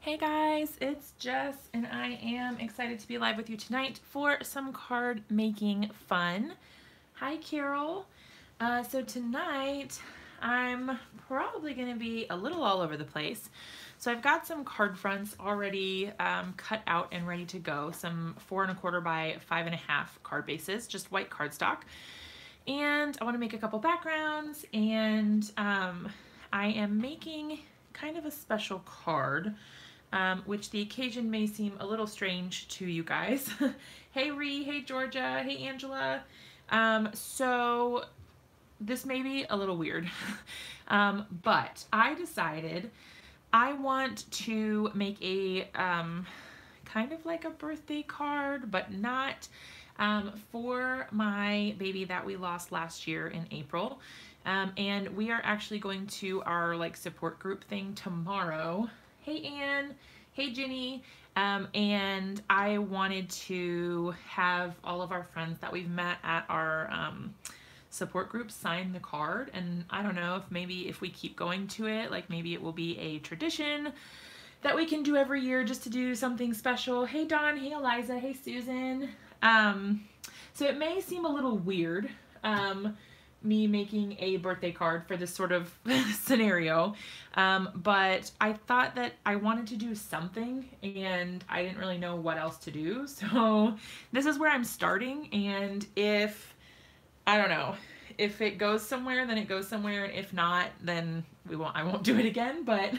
Hey guys, it's Jess and I am excited to be live with you tonight for some card making fun. Hi Carol. So tonight I'm probably going to be a little all over the place. So I've got some card fronts already cut out and ready to go. Some 4 1/4 by 5 1/2 card bases, just white cardstock. And I want to make a couple backgrounds, and I am making kind of a special card. Which the occasion may seem a little strange to you guys. Hey Ree, hey Georgia, hey Angela. So this may be a little weird, but I decided I want to make a kind of like a birthday card, but not for my baby that we lost last year in April. And we are actually going to our like support group thing tomorrow. Hey Ann, hey Ginny, and I wanted to have all of our friends that we've met at our support group sign the card, and I don't know if maybe if we keep going to it, like maybe it will be a tradition that we can do every year just to do something special. Hey Dawn, hey Eliza, hey Susan. So it may seem a little weird, me making a birthday card for this sort of scenario, but I thought that I wanted to do something and I didn't really know what else to do, so this is where I'm starting. And if I don't know, if it goes somewhere, then it goes somewhere, and if not, then I won't do it again. But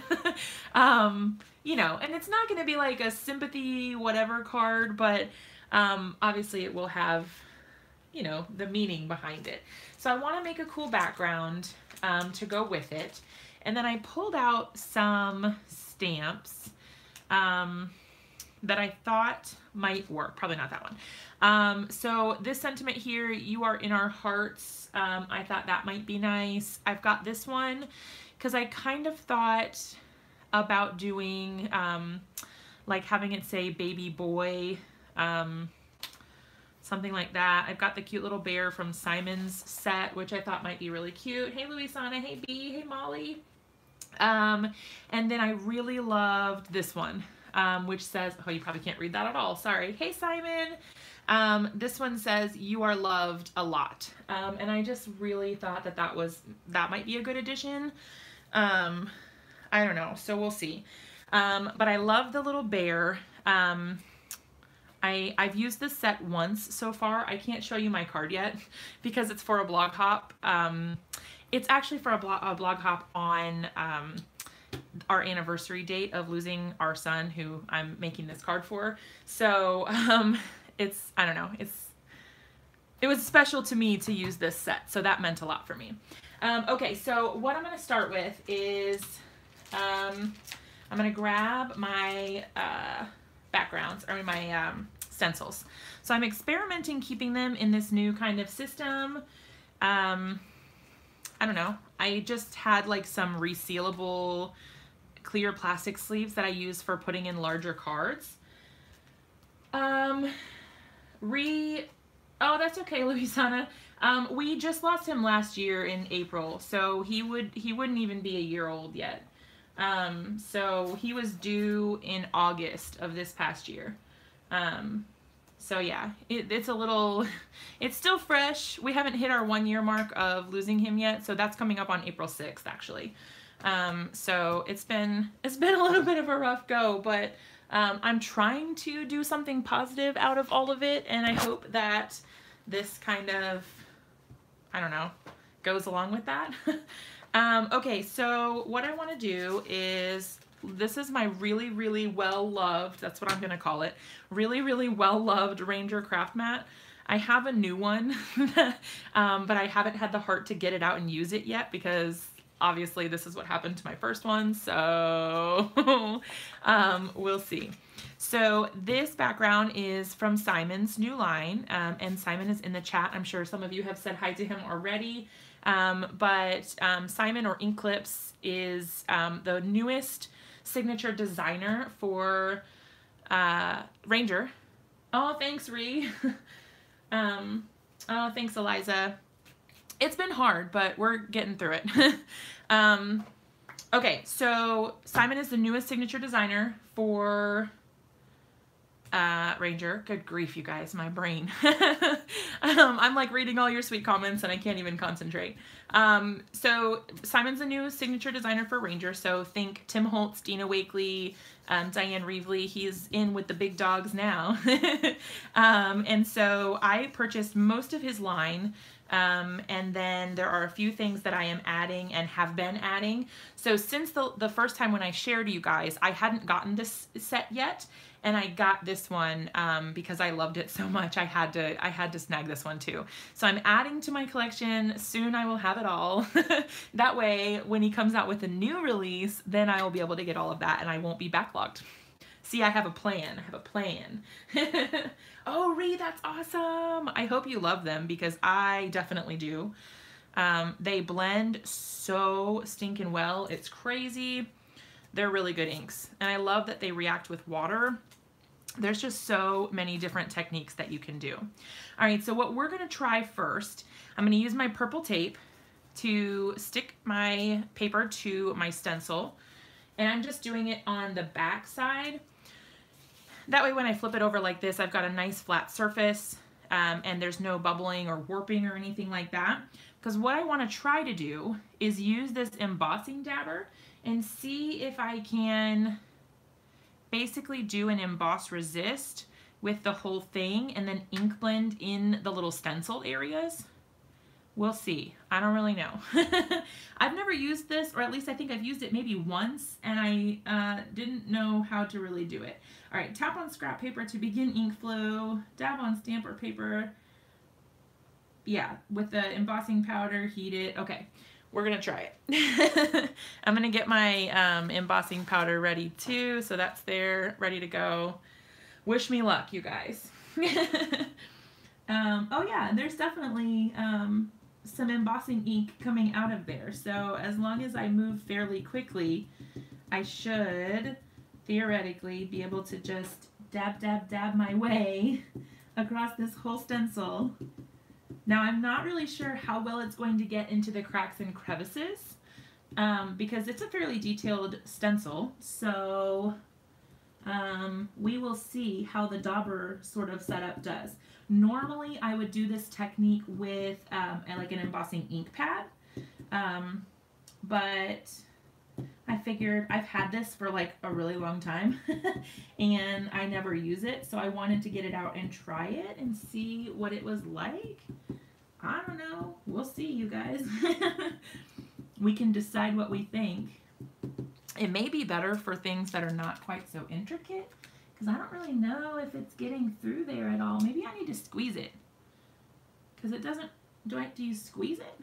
you know, and it's not going to be like a sympathy whatever card, but obviously it will have, you know, the meaning behind it. So I want to make a cool background to go with it. And then I pulled out some stamps that I thought might work. Probably not that one. So this sentiment here, "You are in our hearts," I thought that might be nice. I've got this one because I kind of thought about doing like having it say baby boy, something like that. I've got the cute little bear from Simon's set, which I thought might be really cute. Hey Louisana, hey B, hey Molly. And then I really loved this one, which says, oh, you probably can't read that at all, sorry. Hey Simon. This one says, "You are loved a lot." And I just really thought that that might be a good addition. I don't know, so we'll see. But I love the little bear. I've used this set once so far. I can't show you my card yet because it's for a blog hop. It's actually for a blog hop on our anniversary date of losing our son, who I'm making this card for. So it's, I don't know, it was special to me to use this set, so that meant a lot for me. Okay, so what I'm going to start with is I'm going to grab my backgrounds, or my stencils. So I'm experimenting keeping them in this new kind of system. I don't know, I just had like some resealable clear plastic sleeves that I use for putting in larger cards. Oh, that's okay, Louisana. We just lost him last year in April, so he wouldn't even be a year old yet. So he was due in August of this past year. So yeah, it's a little, it's still fresh. We haven't hit our 1 year mark of losing him yet, so that's coming up on April 6th actually. So it's been a little bit of a rough go, but I'm trying to do something positive out of all of it, and I hope that this kind of, I don't know, goes along with that. Okay, so what I want to do is, this is my really, really well-loved, that's what I'm going to call it, really, really well-loved Ranger craft mat. I have a new one, but I haven't had the heart to get it out and use it yet because obviously this is what happened to my first one, so we'll see. So this background is from Simon's new line, and Simon is in the chat. I'm sure some of you have said hi to him already, but Simon, or Inklips, is the newest signature designer for Ranger. Oh, thanks, Ree. Oh, thanks, Eliza. It's been hard, but we're getting through it. Okay, so Simon is the newest signature designer for Ranger. Good grief, you guys, my brain. I'm like reading all your sweet comments and I can't even concentrate. So Simon's the new signature designer for Ranger. So think Tim Holtz, Dina Wakley, Diane Reevely. He's in with the big dogs now. And so I purchased most of his line. And then there are a few things that I am adding and have been adding. So since the first time when I shared you guys, I hadn't gotten this set yet. And I got this one because I loved it so much. I had to snag this one too. So I'm adding to my collection. Soon I will have it all. That way, when he comes out with a new release, then I will be able to get all of that and I won't be backlogged. See, I have a plan. I have a plan. Oh, Ree, that's awesome. I hope you love them because I definitely do. They blend so stinking well. It's crazy. They're really good inks. And I love that they react with water. There's just so many different techniques that you can do. All right, so what we're gonna try first, I'm gonna use my purple tape to stick my paper to my stencil. And I'm just doing it on the back side. That way when I flip it over like this, I've got a nice flat surface and there's no bubbling or warping or anything like that. Because what I wanna try to do is use this embossing dabber and see if I can basically do an emboss resist with the whole thing and then ink blend in the little stencil areas. We'll see. I don't really know. I've never used this, or at least I think I've used it maybe once, and I didn't know how to really do it. All right, tap on scrap paper to begin ink flow, dab on stamp or paper. Yeah, with the embossing powder, heat it. Okay. We're gonna try it. I'm gonna get my embossing powder ready too, so that's there, ready to go. Wish me luck, you guys. Oh yeah, there's definitely some embossing ink coming out of there, so as long as I move fairly quickly, I should theoretically be able to just dab, dab, dab my way across this whole stencil. Now, I'm not really sure how well it's going to get into the cracks and crevices because it's a fairly detailed stencil. So we will see how the dauber sort of setup does. Normally, I would do this technique with like an embossing ink pad, but I figured I've had this for like a really long time and I never use it. So I wanted to get it out and try it and see what it was like. I don't know. We'll see, you guys. We can decide what we think. It may be better for things that are not quite so intricate because I don't really know if it's getting through there at all. Maybe I need to squeeze it because it doesn't. Do you squeeze it?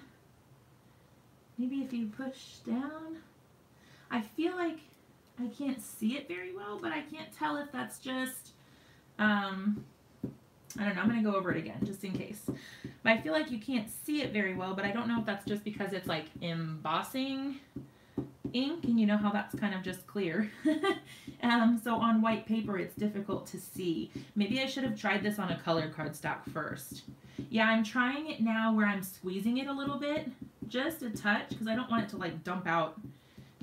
Maybe if you push down. I feel like I can't see it very well, but I can't tell if that's just, I don't know, I'm going to go over it again just in case. But I feel like you can't see it very well, but I don't know if that's just because it's like embossing ink, and you know how that's kind of just clear. So on white paper, it's difficult to see. Maybe I should have tried this on a colored cardstock first. Yeah, I'm trying it now where I'm squeezing it a little bit, just a touch, because I don't want it to like dump out.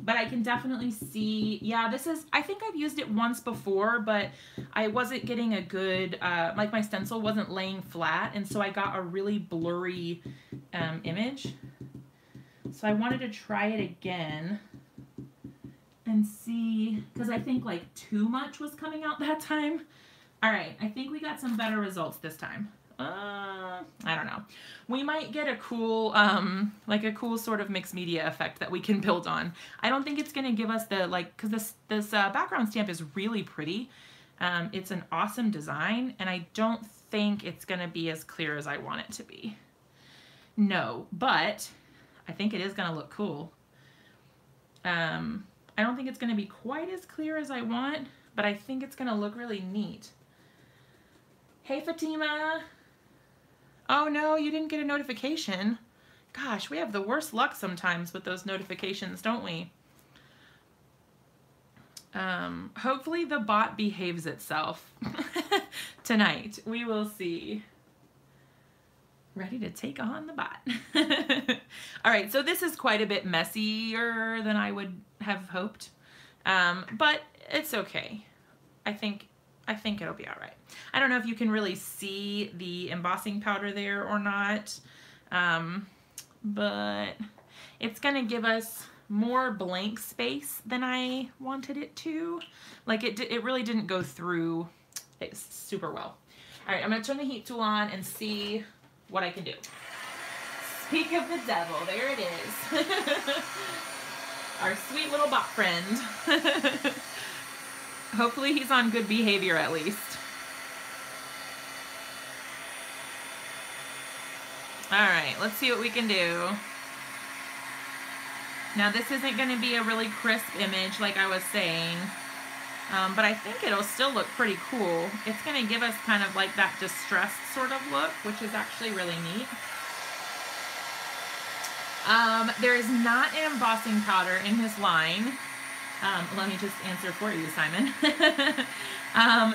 But I can definitely see, yeah, this is, I think I've used it once before, but I wasn't getting a good, like my stencil wasn't laying flat, and so I got a really blurry image. So I wanted to try it again and see, because I think like too much was coming out that time. All right, I think we got some better results this time. I don't know. We might get a cool, like a cool sort of mixed media effect that we can build on. I don't think it's going to give us the, like, because this background stamp is really pretty. It's an awesome design, and I don't think it's going to be as clear as I want it to be. No, but I think it is going to look cool. I don't think it's going to be quite as clear as I want, but I think it's going to look really neat. Hey, Fatima. Oh no, you didn't get a notification. Gosh, we have the worst luck sometimes with those notifications, don't we? Hopefully the bot behaves itself tonight. We will see. ready to take on the bot. All right, so this is quite a bit messier than I would have hoped, but it's okay. I think it'll be all right. I don't know if you can really see the embossing powder there or not, but it's gonna give us more blank space than I wanted it to. Like it really didn't go through it super well. All right, I'm gonna turn the heat tool on and see what I can do. Speak of the devil, there it is. Our sweet little bot friend. Hopefully he's on good behavior at least. All right, let's see what we can do. Now this isn't gonna be a really crisp image like I was saying, but I think it'll still look pretty cool. It's gonna give us kind of like that distressed sort of look, which is actually really neat. There is not an embossing powder in his line. Let me just answer for you, Simon.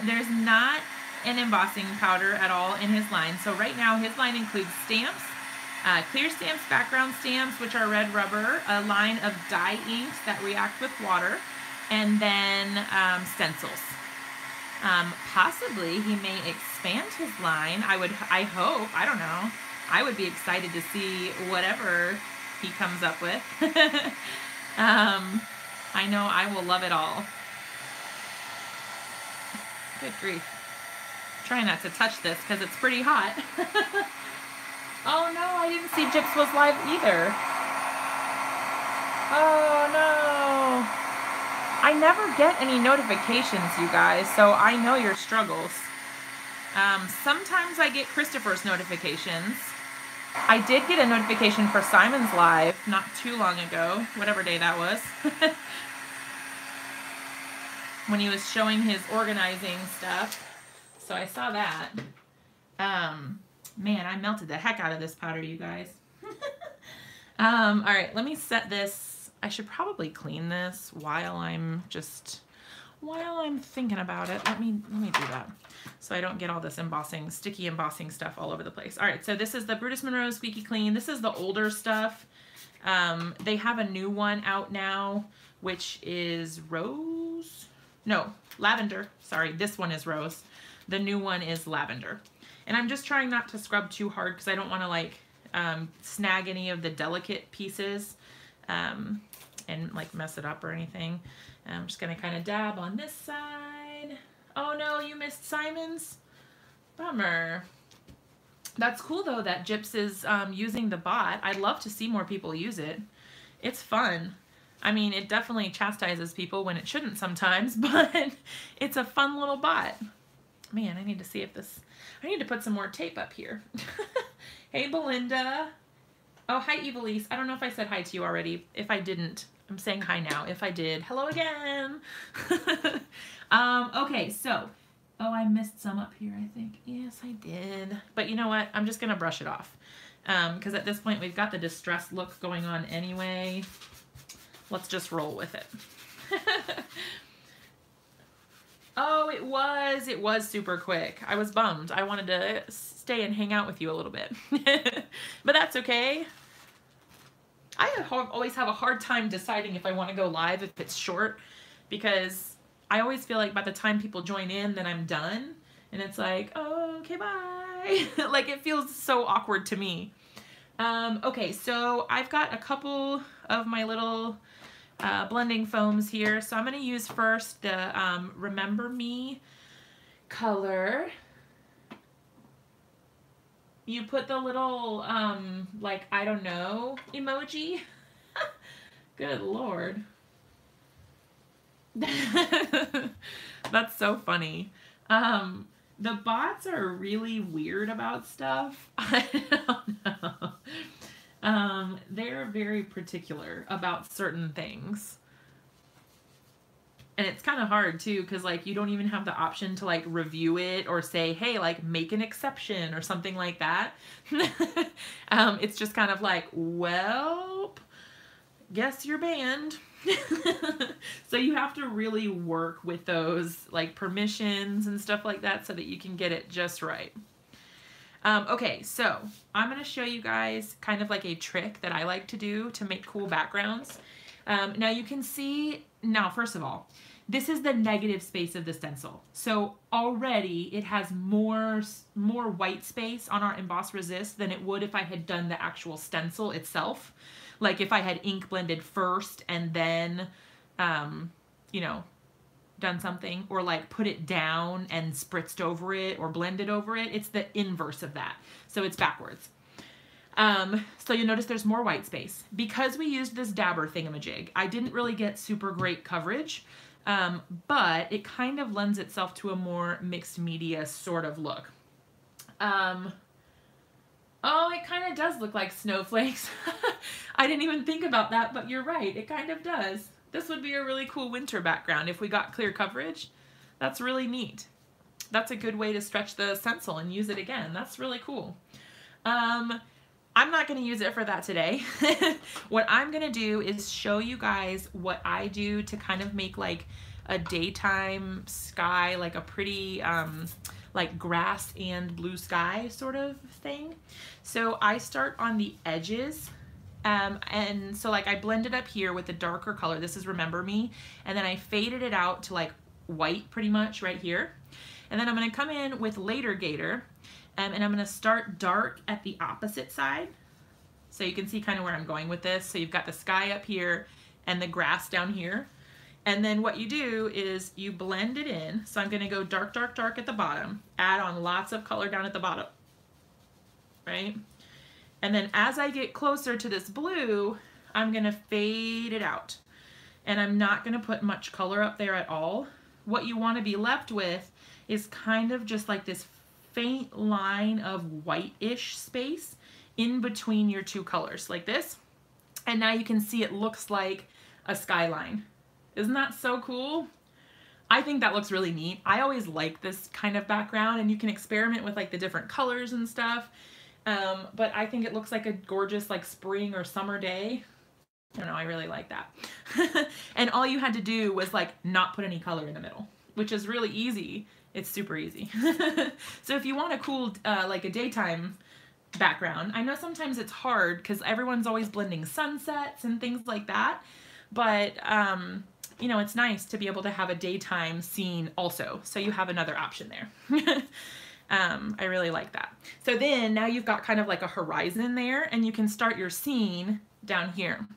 There's not an embossing powder at all in his line. So right now his line includes stamps, clear stamps, background stamps, which are red rubber, a line of dye inks that react with water, and then stencils. Possibly he may expand his line. I hope, I don't know. I would be excited to see whatever he comes up with. I know I will love it all. Good grief. Try not to touch this because it's pretty hot. Oh no, I didn't see Gyps was live either. Oh no. I never get any notifications, you guys, so I know your struggles. Sometimes I get Christopher's notifications. I did get a notification for Simon's live not too long ago, whatever day that was. When he was showing his organizing stuff. So I saw that. Man, I melted the heck out of this powder, you guys. All right, let me set this. I should probably clean this while I'm thinking about it. Let me do that so I don't get all this sticky embossing stuff all over the place. All right, so this is the Brutus Monroe Squeaky Clean. This is the older stuff. They have a new one out now, which is rose. No, lavender. Sorry, this one is rose. The new one is lavender. And I'm just trying not to scrub too hard because I don't want to like snag any of the delicate pieces and like mess it up or anything. I'm just going to kind of dab on this side. Oh no, you missed Simon's. Bummer. That's cool though that Gyps is using the bot. I'd love to see more people use it. It's fun. I mean, it definitely chastises people when it shouldn't sometimes, but it's a fun little bot. Man, I need to see if this... I need to put some more tape up here. Hey, Belinda. Oh, hi, Evilise. I don't know if I said hi to you already. If I didn't, I'm saying hi now. If I did, hello again. Okay, so... Oh, I missed some up here, I think. Yes, I did. But you know what? I'm just going to brush it off. Because at this point, we've got the distressed look going on anyway. Let's just roll with it. Oh, it was super quick. I was bummed. I wanted to stay and hang out with you a little bit. But that's okay. I always have a hard time deciding if I want to go live if it's short, because I always feel like by the time people join in, then I'm done. And it's like, oh, okay, bye. Like, it feels so awkward to me. Okay, so I've got a couple of my little blending foams here. So I'm going to use first the Remember Me color. You put the little, like, I don't know, emoji. Good Lord. That's so funny. The bots are really weird about stuff. I don't know. They're very particular about certain things. And it's kind of hard too, because like you don't even have the option to like review it or say, hey, like make an exception or something like that. It's just kind of like, well, guess you're banned. So you have to really work with those like permissions and stuff like that so that you can get it just right. Okay, so I'm going to show you guys kind of like a trick that I like to do to make cool backgrounds. Now you can see, now first of all, this is the negative space of the stencil. So already it has more white space on our emboss resist than it would if I had done the actual stencil itself. Like if I had ink blended first and then, you know, done something, or like put it down and spritzed over it or blended over it. It's the inverse of that. So it's backwards. So you'll notice there's more white space. Because we used this dabber thingamajig, I didn't really get super great coverage, but it kind of lends itself to a more mixed media sort of look. Oh, it kind of does look like snowflakes. I didn't even think about that, but you're right. It kind of does. This would be a really cool winter background if we got clear coverage. That's really neat. That's a good way to stretch the stencil and use it again. That's really cool. I'm not going to use it for that today. What I'm going to do is show you guys what I do to kind of make like a daytime sky, like a pretty like grass and blue sky sort of thing. So I start on the edges. And so like I blended up here with the darker color. This is Remember Me. And then I faded it out to like white pretty much right here. And then I'm going to come in with Later Gator. And I'm going to start dark at the opposite side. So you can see kind of where I'm going with this. So you've got the sky up here and the grass down here. And then what you do is you blend it in. So I'm going to go dark, dark, dark at the bottom. Add on lots of color down at the bottom. Right? And then as I get closer to this blue, I'm going to fade it out. And I'm not going to put much color up there at all. What you want to be left with is kind of just like this faint line of white-ish space in between your two colors, like this. And now you can see it looks like a skyline. Isn't that so cool? I think that looks really neat. I always like this kind of background, and you can experiment with like the different colors and stuff. But I think it looks like a gorgeous like spring or summer day. I don't know, I really like that. And all you had to do was like not put any color in the middle, which is really easy. It's super easy. So if you want a cool, like a daytime background, I know sometimes it's hard because everyone's always blending sunsets and things like that. But, you know, it's nice to be able to have a daytime scene also. So you have another option there. I really like that. So then now you've got kind of like a horizon there, and you can start your scene down here.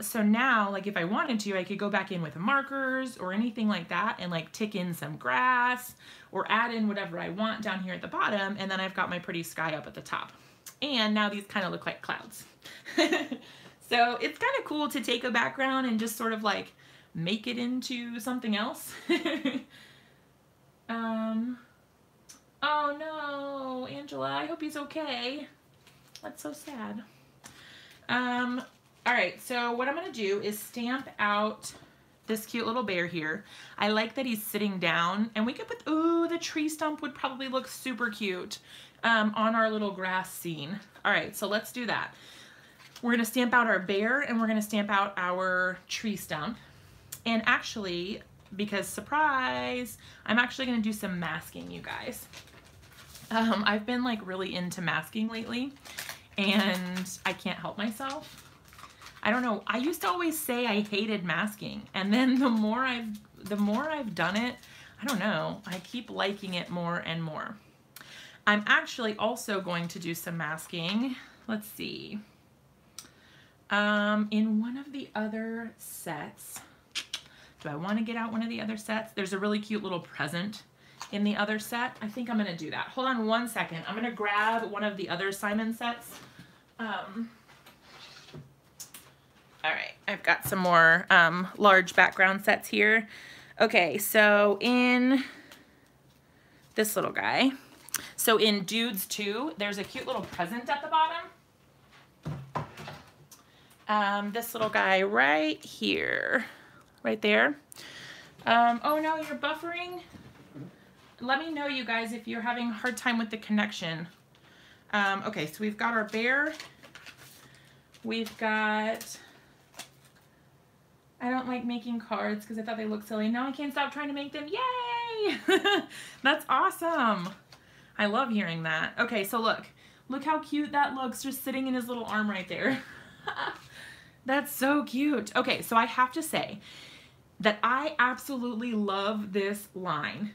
So now, like if I wanted to, I could go back in with markers or anything like that and like tick in some grass or add in whatever I want down here at the bottom, and then I've got my pretty sky up at the top. And now these kind of look like clouds. So it's kind of cool to take a background and just sort of like make it into something else. Oh no, Angela, I hope he's okay. That's so sad. All right, so what I'm gonna do is stamp out this cute little bear here. I like that he's sitting down, and we could put, ooh, the tree stump would probably look super cute on our little grass scene. All right, so let's do that. We're gonna stamp out our bear, and we're gonna stamp out our tree stump. And actually, because surprise, I'm actually gonna do some masking, you guys. I've been like really into masking lately, and I can't help myself. I don't know. I used to always say I hated masking, and then the more I've done it, I don't know, I keep liking it more and more. I'm actually also going to do some masking. Let's see. In one of the other sets, do I want to get out one of the other sets? There's a really cute little present in the other set. I think I'm going to do that. Hold on one second. I'm going to grab one of the other Simon sets. All right, I've got some more large background sets here. Okay, so in this little guy, so in Dudes 2, there's a cute little present at the bottom. This little guy right here, right there. Oh no, you're buffering? Let me know, you guys, if you're having a hard time with the connection. Okay, so we've got our bear. We've got, I don't like making cards because I thought they looked silly. Now I can't stop trying to make them. Yay! That's awesome. I love hearing that. Okay, so look how cute that looks, just sitting in his little arm right there. That's so cute. Okay, so I have to say that I absolutely love this line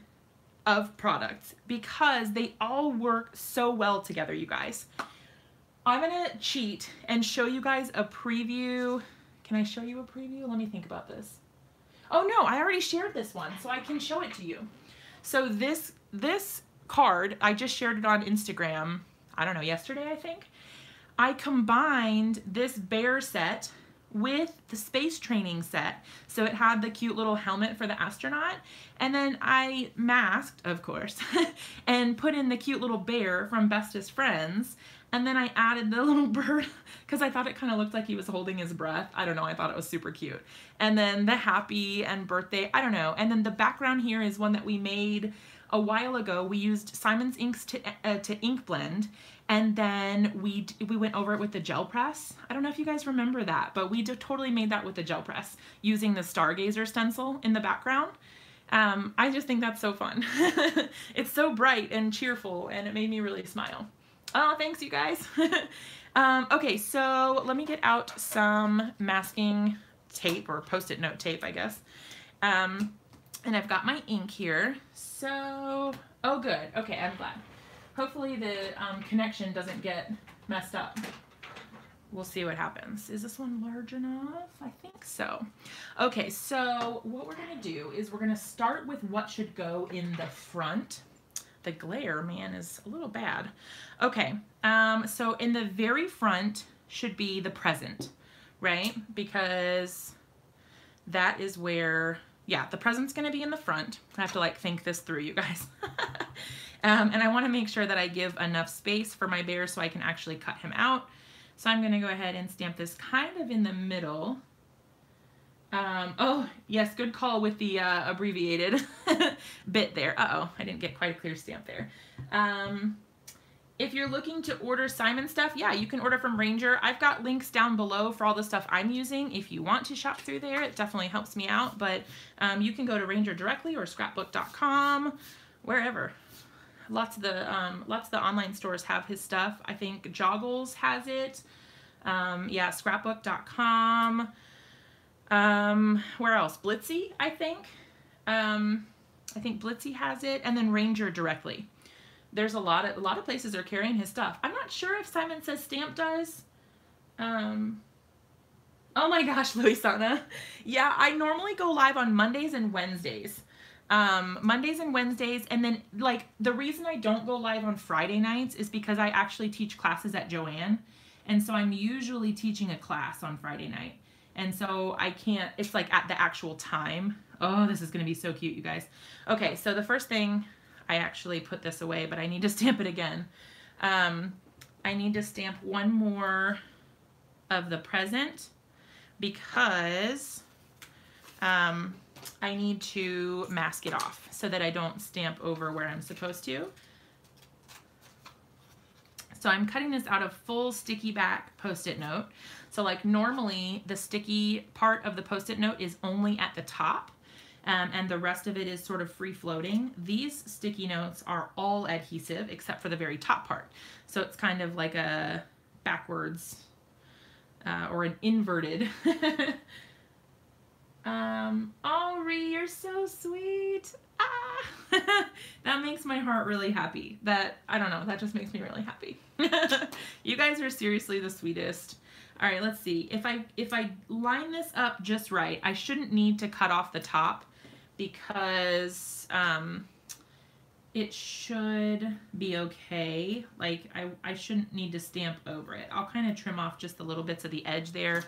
of products because they all work so well together, you guys. I'm gonna cheat and show you guys a preview. Can I show you a preview? Let me think about this. Oh no, I already shared this one, so I can show it to you. So this card, I just shared it on Instagram, I don't know, yesterday I think. I combined this bear set with the space training set. So it had the cute little helmet for the astronaut. And then I masked, of course, and put in the cute little bear from Bestest Friends. And then I added the little bird because I thought it kind of looked like he was holding his breath. I don't know, I thought it was super cute. And then the happy and birthday, I don't know. And then the background here is one that we made a while ago. We used Simon's inks to ink blend. And then we went over it with the gel press. I don't know if you guys remember that, but we totally made that with the gel press using the Stargazer stencil in the background. I just think that's so fun. It's so bright and cheerful, and it made me really smile. Oh, thanks you guys. Okay, so let me get out some masking tape, or Post-it note tape, I guess. And I've got my ink here. So, oh good, okay, I'm glad. Hopefully the connection doesn't get messed up. We'll see what happens. Is this one large enough? I think so. Okay, so what we're gonna do is we're gonna start with what should go in the front. The glare, man, is a little bad. Okay, so in the very front should be the present, right? Because that is where, yeah, the present's gonna be in the front. I have to like think this through, you guys. And I want to make sure that I give enough space for my bear so I can actually cut him out. So I'm going to go ahead and stamp this kind of in the middle. Oh, yes, good call with the abbreviated bit there. Uh-oh, I didn't get quite a clear stamp there. If you're looking to order Simon stuff, yeah, you can order from Ranger. I've got links down below for all the stuff I'm using. If you want to shop through there, it definitely helps me out. But you can go to Ranger directly or scrapbook.com, wherever. Lots of the online stores have his stuff. I think Joggles has it. Yeah, scrapbook.com. Where else? Blitzy, I think. I think Blitzy has it, and then Ranger directly. There's a lot of places are carrying his stuff. I'm not sure if Simon Says Stamp does. Oh my gosh, Luisana. Yeah, I normally go live on Mondays and Wednesdays. Mondays and Wednesdays, and then like the reason I don't go live on Friday nights is because I actually teach classes at Joanne, and so I'm usually teaching a class on Friday night, and so I can't, it's like at the actual time. Oh, this is gonna be so cute, you guys. Okay, so the first thing, I actually put this away, but I need to stamp it again. I need to stamp one more of the present because I need to mask it off so that I don't stamp over where I'm supposed to. So I'm cutting this out of full sticky back Post-it note. So like normally the sticky part of the Post-it note is only at the top, and the rest of it is sort of free floating. These sticky notes are all adhesive except for the very top part. So it's kind of like a backwards or an inverted. Ori, you're so sweet. Ah! That makes my heart really happy. That, I don't know, that just makes me really happy. You guys are seriously the sweetest. All right, let's see. If I line this up just right, I shouldn't need to cut off the top because it should be okay. Like I shouldn't need to stamp over it. I'll kind of trim off just the little bits of the edge there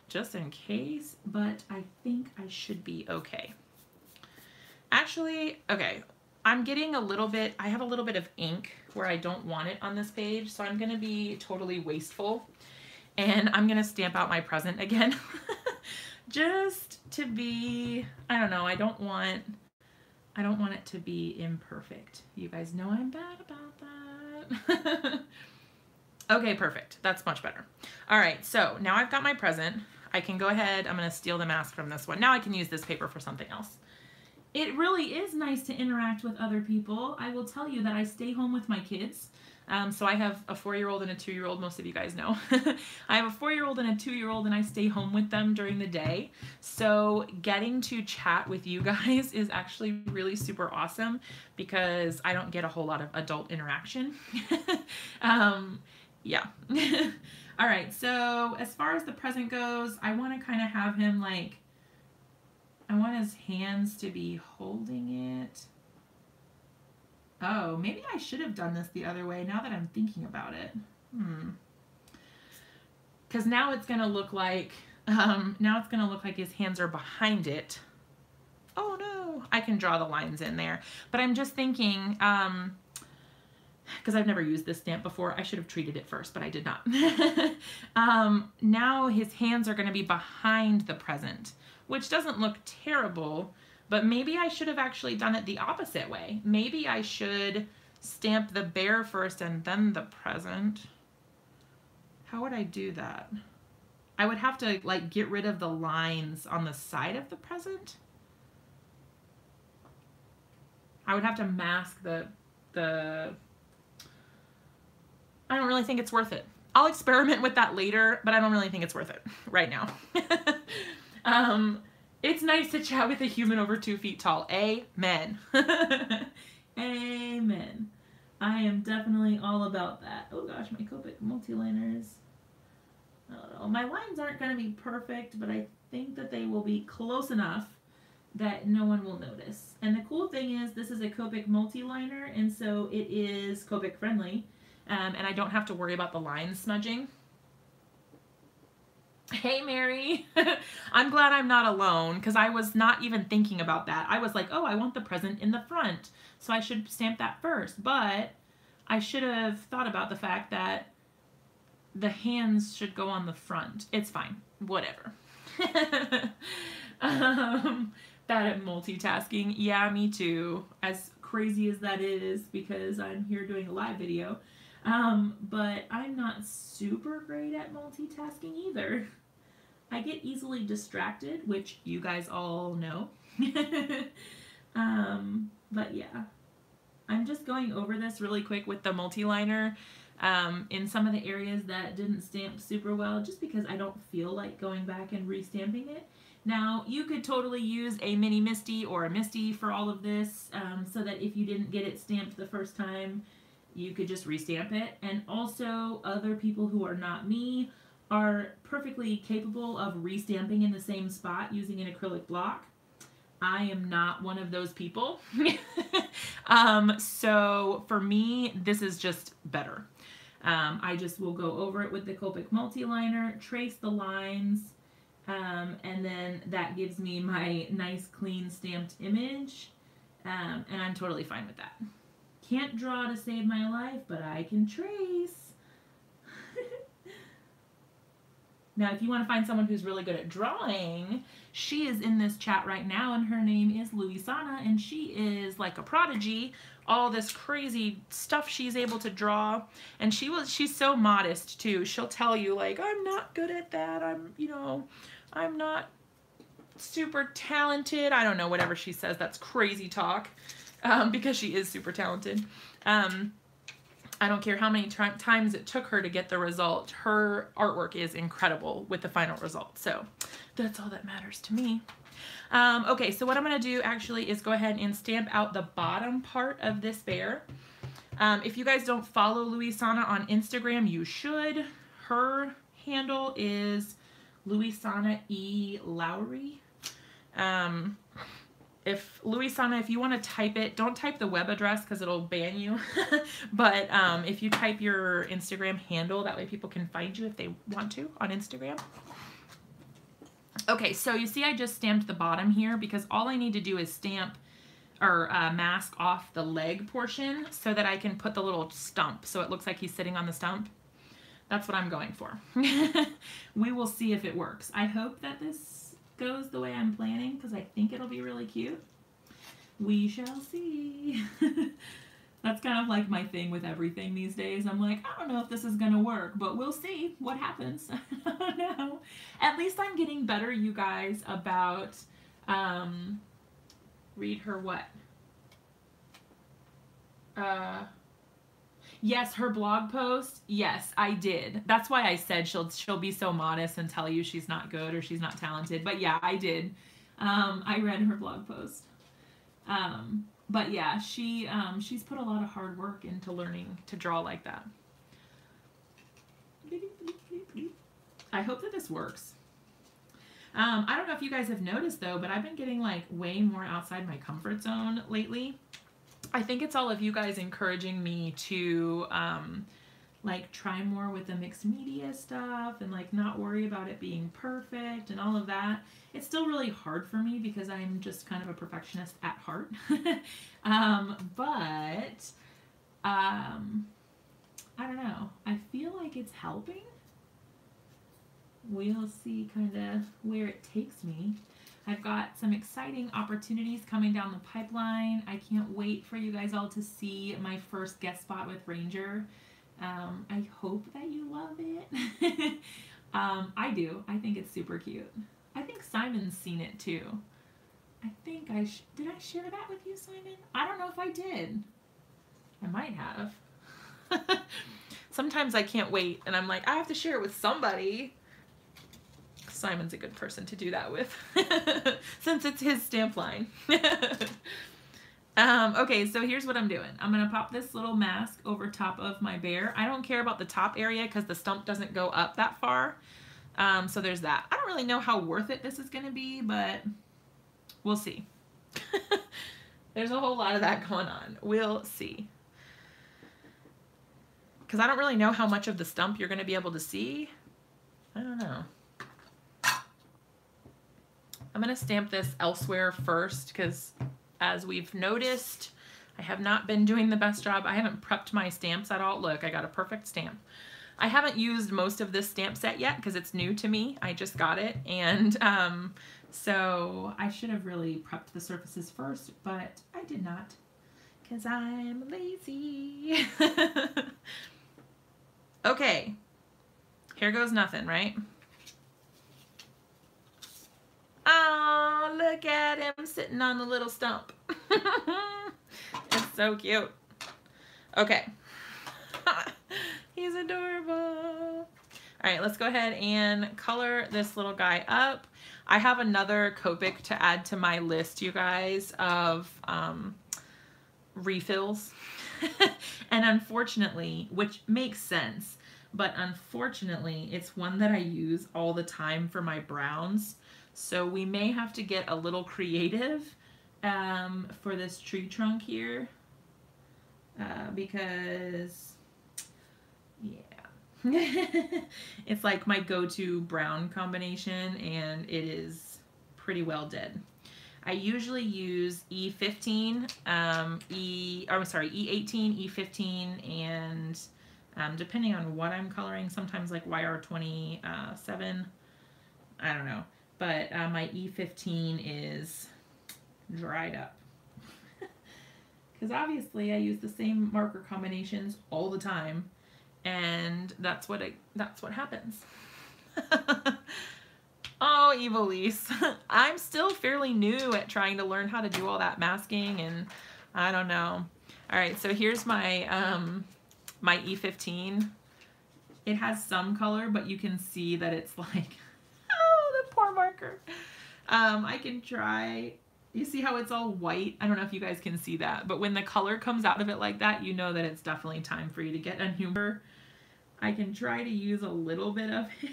just in case, but I think I should be okay. Actually, okay, I'm getting a little bit, I have a little bit of ink where I don't want it on this page, so I'm gonna be totally wasteful, and I'm gonna stamp out my present again. Just to be, I don't know, I don't want it to be imperfect. You guys know I'm bad about that. Okay, perfect. That's much better. All right, so now I've got my present. I can go ahead, I'm gonna steal the mask from this one. Now I can use this paper for something else. it really is nice to interact with other people. I will tell you that I stay home with my kids. So I have a 4-year-old and a 2-year-old, most of you guys know. I have a 4-year-old and a 2-year-old, and I stay home with them during the day. So getting to chat with you guys is actually really super awesome because I don't get a whole lot of adult interaction. Yeah. All right, so as far as the present goes, I want to kind of have him like, I want his hands to be holding it. Oh, maybe I should have done this the other way now that I'm thinking about it. Because now it's going to look like, his hands are behind it. Oh no, I can draw the lines in there. But I'm just thinking, because I've never used this stamp before, I should have treated it first, but I did not. Now his hands are going to be behind the present, which doesn't look terrible, but maybe I should have actually done it the opposite way. Maybe I should stamp the bear first and then the present. How would I do that? I would have to like get rid of the lines on the side of the present. I would have to mask the I don't really think it's worth it. I'll experiment with that later, but I don't really think it's worth it right now. It's nice to chat with a human over 2 feet tall. Amen. Amen. I am definitely all about that. Oh gosh, my Copic multiliners. I don't know. My lines aren't going to be perfect, but I think that they will be close enough that no one will notice. And the cool thing is this is a Copic multiliner, and so it is Copic friendly. And I don't have to worry about the lines smudging. Hey, Mary. I'm glad I'm not alone because I was not even thinking about that. I was like, oh, I want the present in the front, so I should stamp that first. But I should have thought about the fact that the hands should go on the front. It's fine. Whatever. Bad at multitasking. Yeah, me too. As crazy as that is because I'm here doing a live video. But I'm not super great at multitasking either. I get easily distracted, which you guys all know. But yeah, I'm just going over this really quick with the multiliner in some of the areas that didn't stamp super well, just because I don't feel like going back and restamping it. Now, you could totally use a mini Misty or a Misty for all of this, so that if you didn't get it stamped the first time, you could just restamp it. And also, other people who are not me are perfectly capable of restamping in the same spot using an acrylic block. I am not one of those people. So for me, this is just better. I just will go over it with the Copic multiliner, trace the lines, and then that gives me my nice clean stamped image, and I'm totally fine with that. Can't draw to save my life, but I can trace. Now, if you want to find someone who's really good at drawing, she is in this chat right now, and her name is Luisana, and she is like a prodigy. All this crazy stuff she's able to draw, and she's so modest too. She'll tell you like, I'm not good at that. I'm not super talented. I don't know, whatever she says. That's crazy talk, because she is super talented. I don't care how many times it took her to get the result. Her artwork is incredible with the final result. So that's all that matters to me. Okay, so what I'm going to do actually is go ahead and stamp out the bottom part of this bear. If you guys don't follow Luisana on Instagram, you should. Her handle is Luisana E. Lowry. If you want to type it, don't type the web address because it'll ban you. But if you type your Instagram handle, that way people can find you if they want to on Instagram. Okay, so you see I just stamped the bottom here because all I need to do is stamp or mask off the leg portion so that I can put the little stump so it looks like he's sitting on the stump. That's what I'm going for. We will see if it works. I hope that this goes the way I'm planning because I think it'll be really cute. We shall see. That's kind of like my thing with everything these days. I'm like, I don't know if this is gonna work, but we'll see what happens. I don't know. At least I'm getting better, you guys, about Read her what? Yes, her blog post. Yes, I did. That's why I said she'll be so modest and tell you she's not good or she's not talented. But yeah, I did. I read her blog post. But yeah, she's put a lot of hard work into learning to draw like that. I hope that this works. I don't know if you guys have noticed though, but I've been getting like way more outside my comfort zone lately. I think it's all of you guys encouraging me to like try more with the mixed media stuff and like not worry about it being perfect and all of that. It's still really hard for me because I'm just kind of a perfectionist at heart. But I don't know. I feel like it's helping. We'll see kind of where it takes me. I've got some exciting opportunities coming down the pipeline. I can't wait for you guys all to see my first guest spot with Ranger. I hope that you love it. I do. I think it's super cute. I think Simon's seen it too. I think did I share that with you, Simon? I don't know if I did. I might have. Sometimes I can't wait and I'm like, I have to share it with somebody. Simon's a good person to do that with since it's his stamp line. Okay, so here's what I'm doing. I'm going to pop this little mask over top of my bear. I don't care about the top area because the stump doesn't go up that far. So there's that. I don't really know how worth it this is going to be, but we'll see. There's a whole lot of that going on. We'll see. Because I don't really know how much of the stump you're going to be able to see. I don't know. I'm going to stamp this elsewhere first because as we've noticed, I have not been doing the best job. I haven't prepped my stamps at all. Look, I got a perfect stamp. I haven't used most of this stamp set yet because it's new to me. I just got it. And so I should have really prepped the surfaces first, but I did not because I'm lazy. Okay, here goes nothing, right? Oh, look at him sitting on the little stump. It's so cute. Okay. He's adorable. All right, let's go ahead and color this little guy up. I have another Copic to add to my list, you guys, of refills. And unfortunately, which makes sense, but unfortunately, it's one that I use all the time for my browns. So we may have to get a little creative for this tree trunk here because, yeah, it's like my go-to brown combination and it is pretty well dead. I usually use E15, E18, E15, and depending on what I'm coloring, sometimes like YR27, I don't know. But my E15 is dried up. Because obviously I use the same marker combinations all the time, and that's what happens. Oh, Evilise. I'm still fairly new at trying to learn how to do all that masking, and I don't know. All right, so here's my my E15. It has some color, but you can see that it's like, oh, the poor marker. I can try. You see how it's all white? I don't know if you guys can see that, but when the color comes out of it like that, you know that it's definitely time for you to get a humor. I can try to use a little bit of it.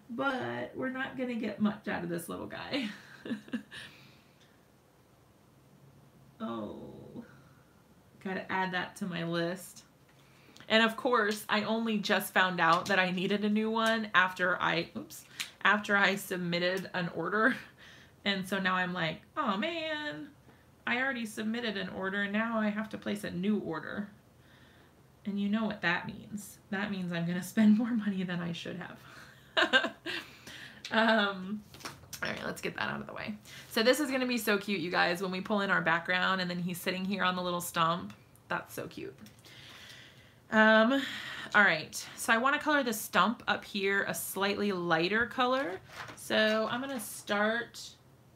But we're not going to get much out of this little guy. Oh, got to add that to my list. And of course, I only just found out that I needed a new one after I submitted an order. And so now I'm like, oh man, I already submitted an order. Now I have to place a new order. And you know what that means. That means I'm going to spend more money than I should have. All right, let's get that out of the way. So this is going to be so cute, you guys, when we pull in our background and then he's sitting here on the little stump. That's so cute. All right, so I want to color the stump up here a slightly lighter color. So I'm going to start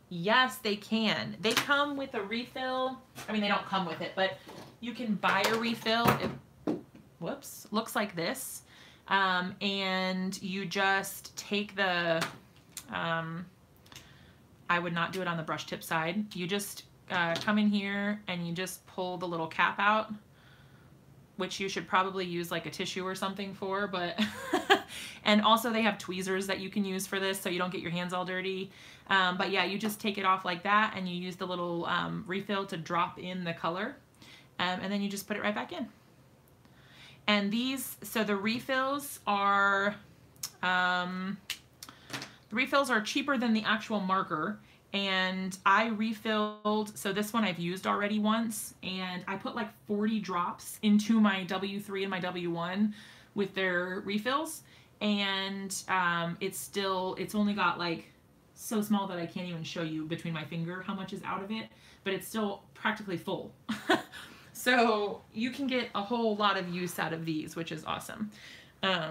Yes, they can. They come with a refill. I mean, they don't come with it, but you can buy a refill. It, whoops, looks like this. And you just take the, I would not do it on the brush tip side. You just come in here and you just pull the little cap out, which you should probably use like a tissue or something for, but and also they have tweezers that you can use for this so you don't get your hands all dirty. But yeah, you just take it off like that and you use the little refill to drop in the color, and then you just put it right back in. And these, so the refills are cheaper than the actual marker. And I refilled, so this one I've used already once, and I put like 40 drops into my W3 and my W1 with their refills, and it's only got like so small that I can't even show you between my finger how much is out of it, but it's still practically full. So you can get a whole lot of use out of these, which is awesome.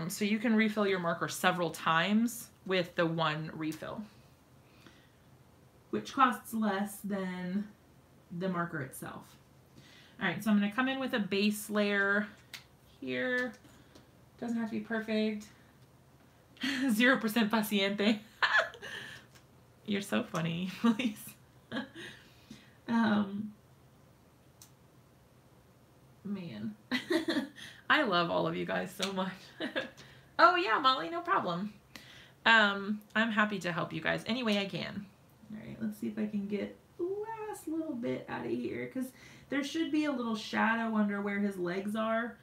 So you can refill your marker several times with the one refill, which costs less than the marker itself. All right, so I'm gonna come in with a base layer here. Doesn't have to be perfect. 0% paciente. You're so funny, please. Man, I love all of you guys so much. Oh yeah, Molly, no problem. I'm happy to help you guys any way I can. All right, let's see if I can get the last little bit out of here, because there should be a little shadow under where his legs are,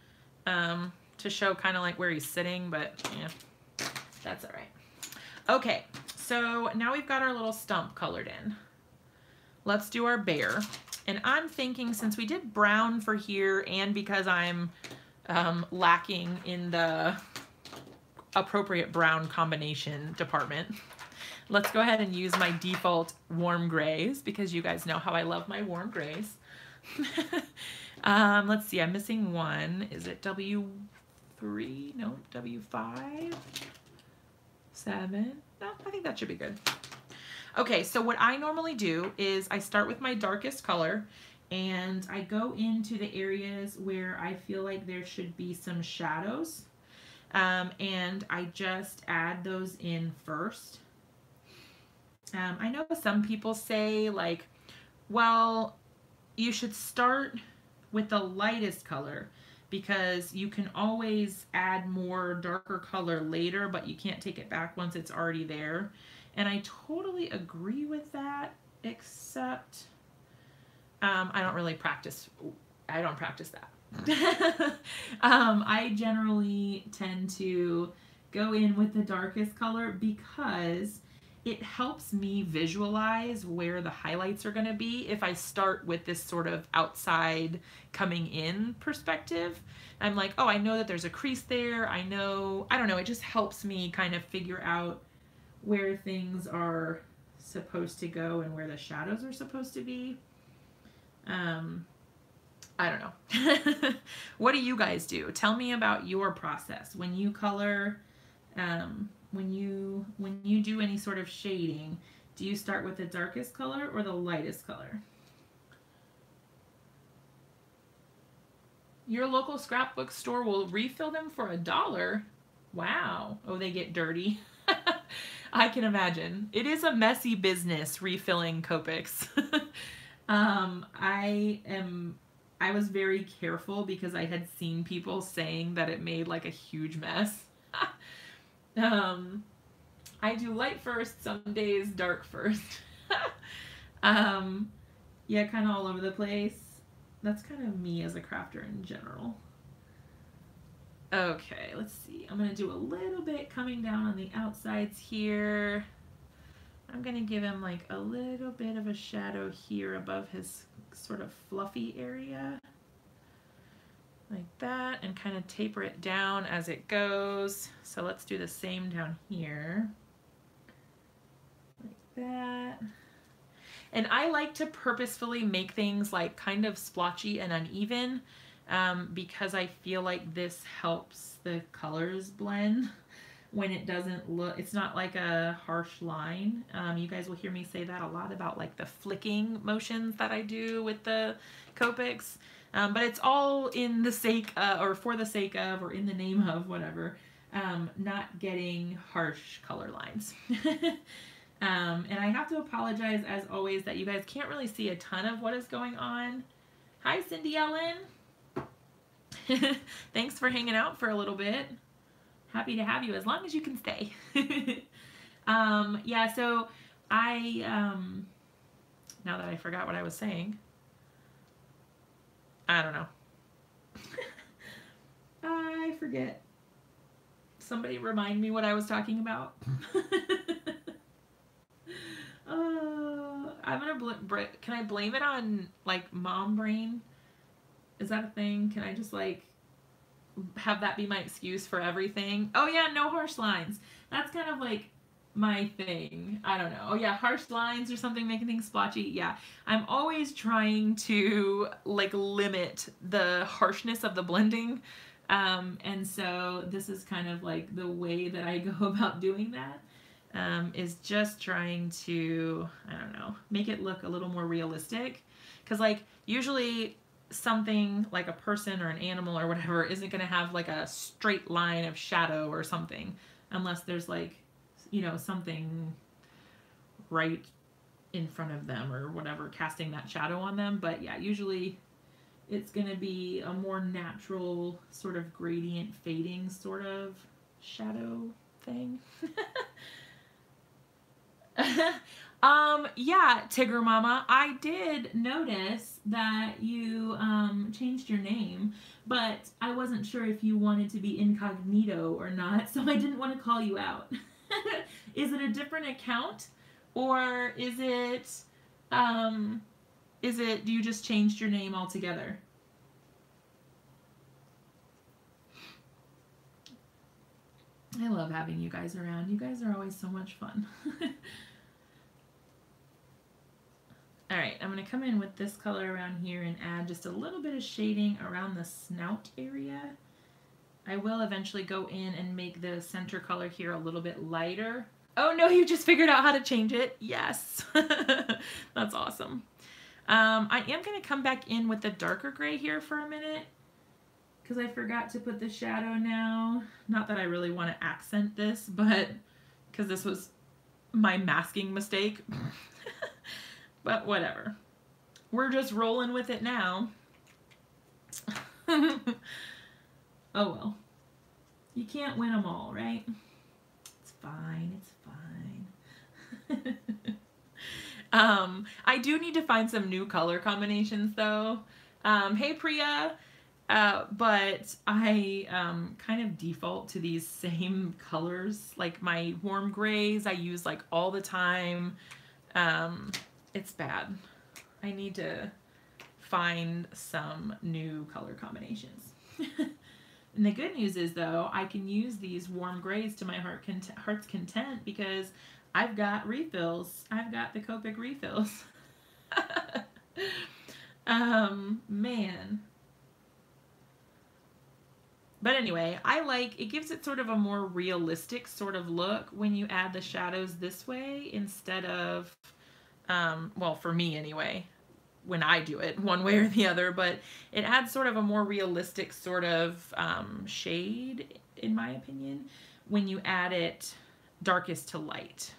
to show kind of like where he's sitting, but yeah, that's all right. Okay, so now we've got our little stump colored in. Let's do our bear. And I'm thinking, since we did brown for here, and because I'm lacking in the appropriate brown combination department, let's go ahead and use my default warm grays, because you guys know how I love my warm grays. Let's see, I'm missing one. Is it W3? No, W5? 7? No, I think that should be good. Okay, so what I normally do is I start with my darkest color and I go into the areas where I feel like there should be some shadows, and I just add those in first. I know some people say like, well, you should start with the lightest color because you can always add more darker color later, but you can't take it back once it's already there. And I totally agree with that, except I don't really practice. I don't practice that. I generally tend to go in with the darkest color because it helps me visualize where the highlights are going to be if I start with this sort of outside coming in perspective. I'm like, oh, I know that there's a crease there. I don't know, it just helps me kind of figure out where things are supposed to go and where the shadows are supposed to be. I don't know. What do you guys do? Tell me about your process when you color. When you do any sort of shading, do you start with the darkest color or the lightest color? Your local scrapbook store will refill them for $1. Wow. Oh, they get dirty. I can imagine. It is a messy business refilling Copics. I was very careful because I had seen people saying that it made like a huge mess. I do light first, some days dark first. Yeah, kind of all over the place. That's kind of me as a crafter in general. Okay, let's see. I'm going to do a little bit coming down on the outsides here. I'm going to give him like a little bit of a shadow here above his sort of fluffy area. Like that, and kind of taper it down as it goes. So let's do the same down here. Like that. And I like to purposefully make things like kind of splotchy and uneven, because I feel like this helps the colors blend. when it doesn't look, it's not like a harsh line. You guys will hear me say that a lot about like the flicking motions that I do with the Copics. But it's all in the sake or for the sake of, or in the name of, whatever, not getting harsh color lines. And I have to apologize as always that you guys can't really see a ton of what is going on. Hi, Cindy Ellen. Thanks for hanging out for a little bit. Happy to have you as long as you can stay. Yeah, so I, now that I forgot what I was saying, I don't know. I forget. Somebody remind me what I was talking about. I'm gonna can I blame it on like mom brain? Is that a thing? Can I just like have that be my excuse for everything? Oh yeah, no harsh lines. That's kind of like my thing. I don't know. Oh yeah, harsh lines or something making things splotchy. Yeah, I'm always trying to like limit the harshness of the blending. And so this is kind of like the way that I go about doing that. Is just trying to, I don't know, make it look a little more realistic. Because like usually something like a person or an animal or whatever isn't going to have like a straight line of shadow or something unless there's like, you know, something right in front of them or whatever casting that shadow on them. But yeah, usually it's going to be a more natural sort of gradient fading sort of shadow thing. Yeah, Tigger Mama, I did notice that you changed your name, but I wasn't sure if you wanted to be incognito or not, so I didn't want to call you out. Is it a different account, or is it you just changed your name altogether? I love having you guys around. You guys are always so much fun. All right, I'm going to come in with this color around here and add just a little bit of shading around the snout area. I will eventually go in and make the center color here a little bit lighter. Oh no, you just figured out how to change it. Yes. That's awesome. I am going to come back in with the darker gray here for a minute because I forgot to put the shadow now. Not that I really want to accent this, but because this was my masking mistake. But whatever. We're just rolling with it now. Oh well. You can't win them all, right? It's fine. It's fine. I do need to find some new color combinations though. Hey Priya. But I kind of default to these same colors. Like my warm grays I use like all the time. It's bad. I need to find some new color combinations. And the good news is though, I can use these warm grays to my heart's content because I've got refills. I've got the Copic refills. Man. But anyway, I like, it gives it sort of a more realistic sort of look when you add the shadows this way instead of, well, for me anyway, when I do it one way or the other, but it adds sort of a more realistic sort of shade, in my opinion, when you add it darkest to light.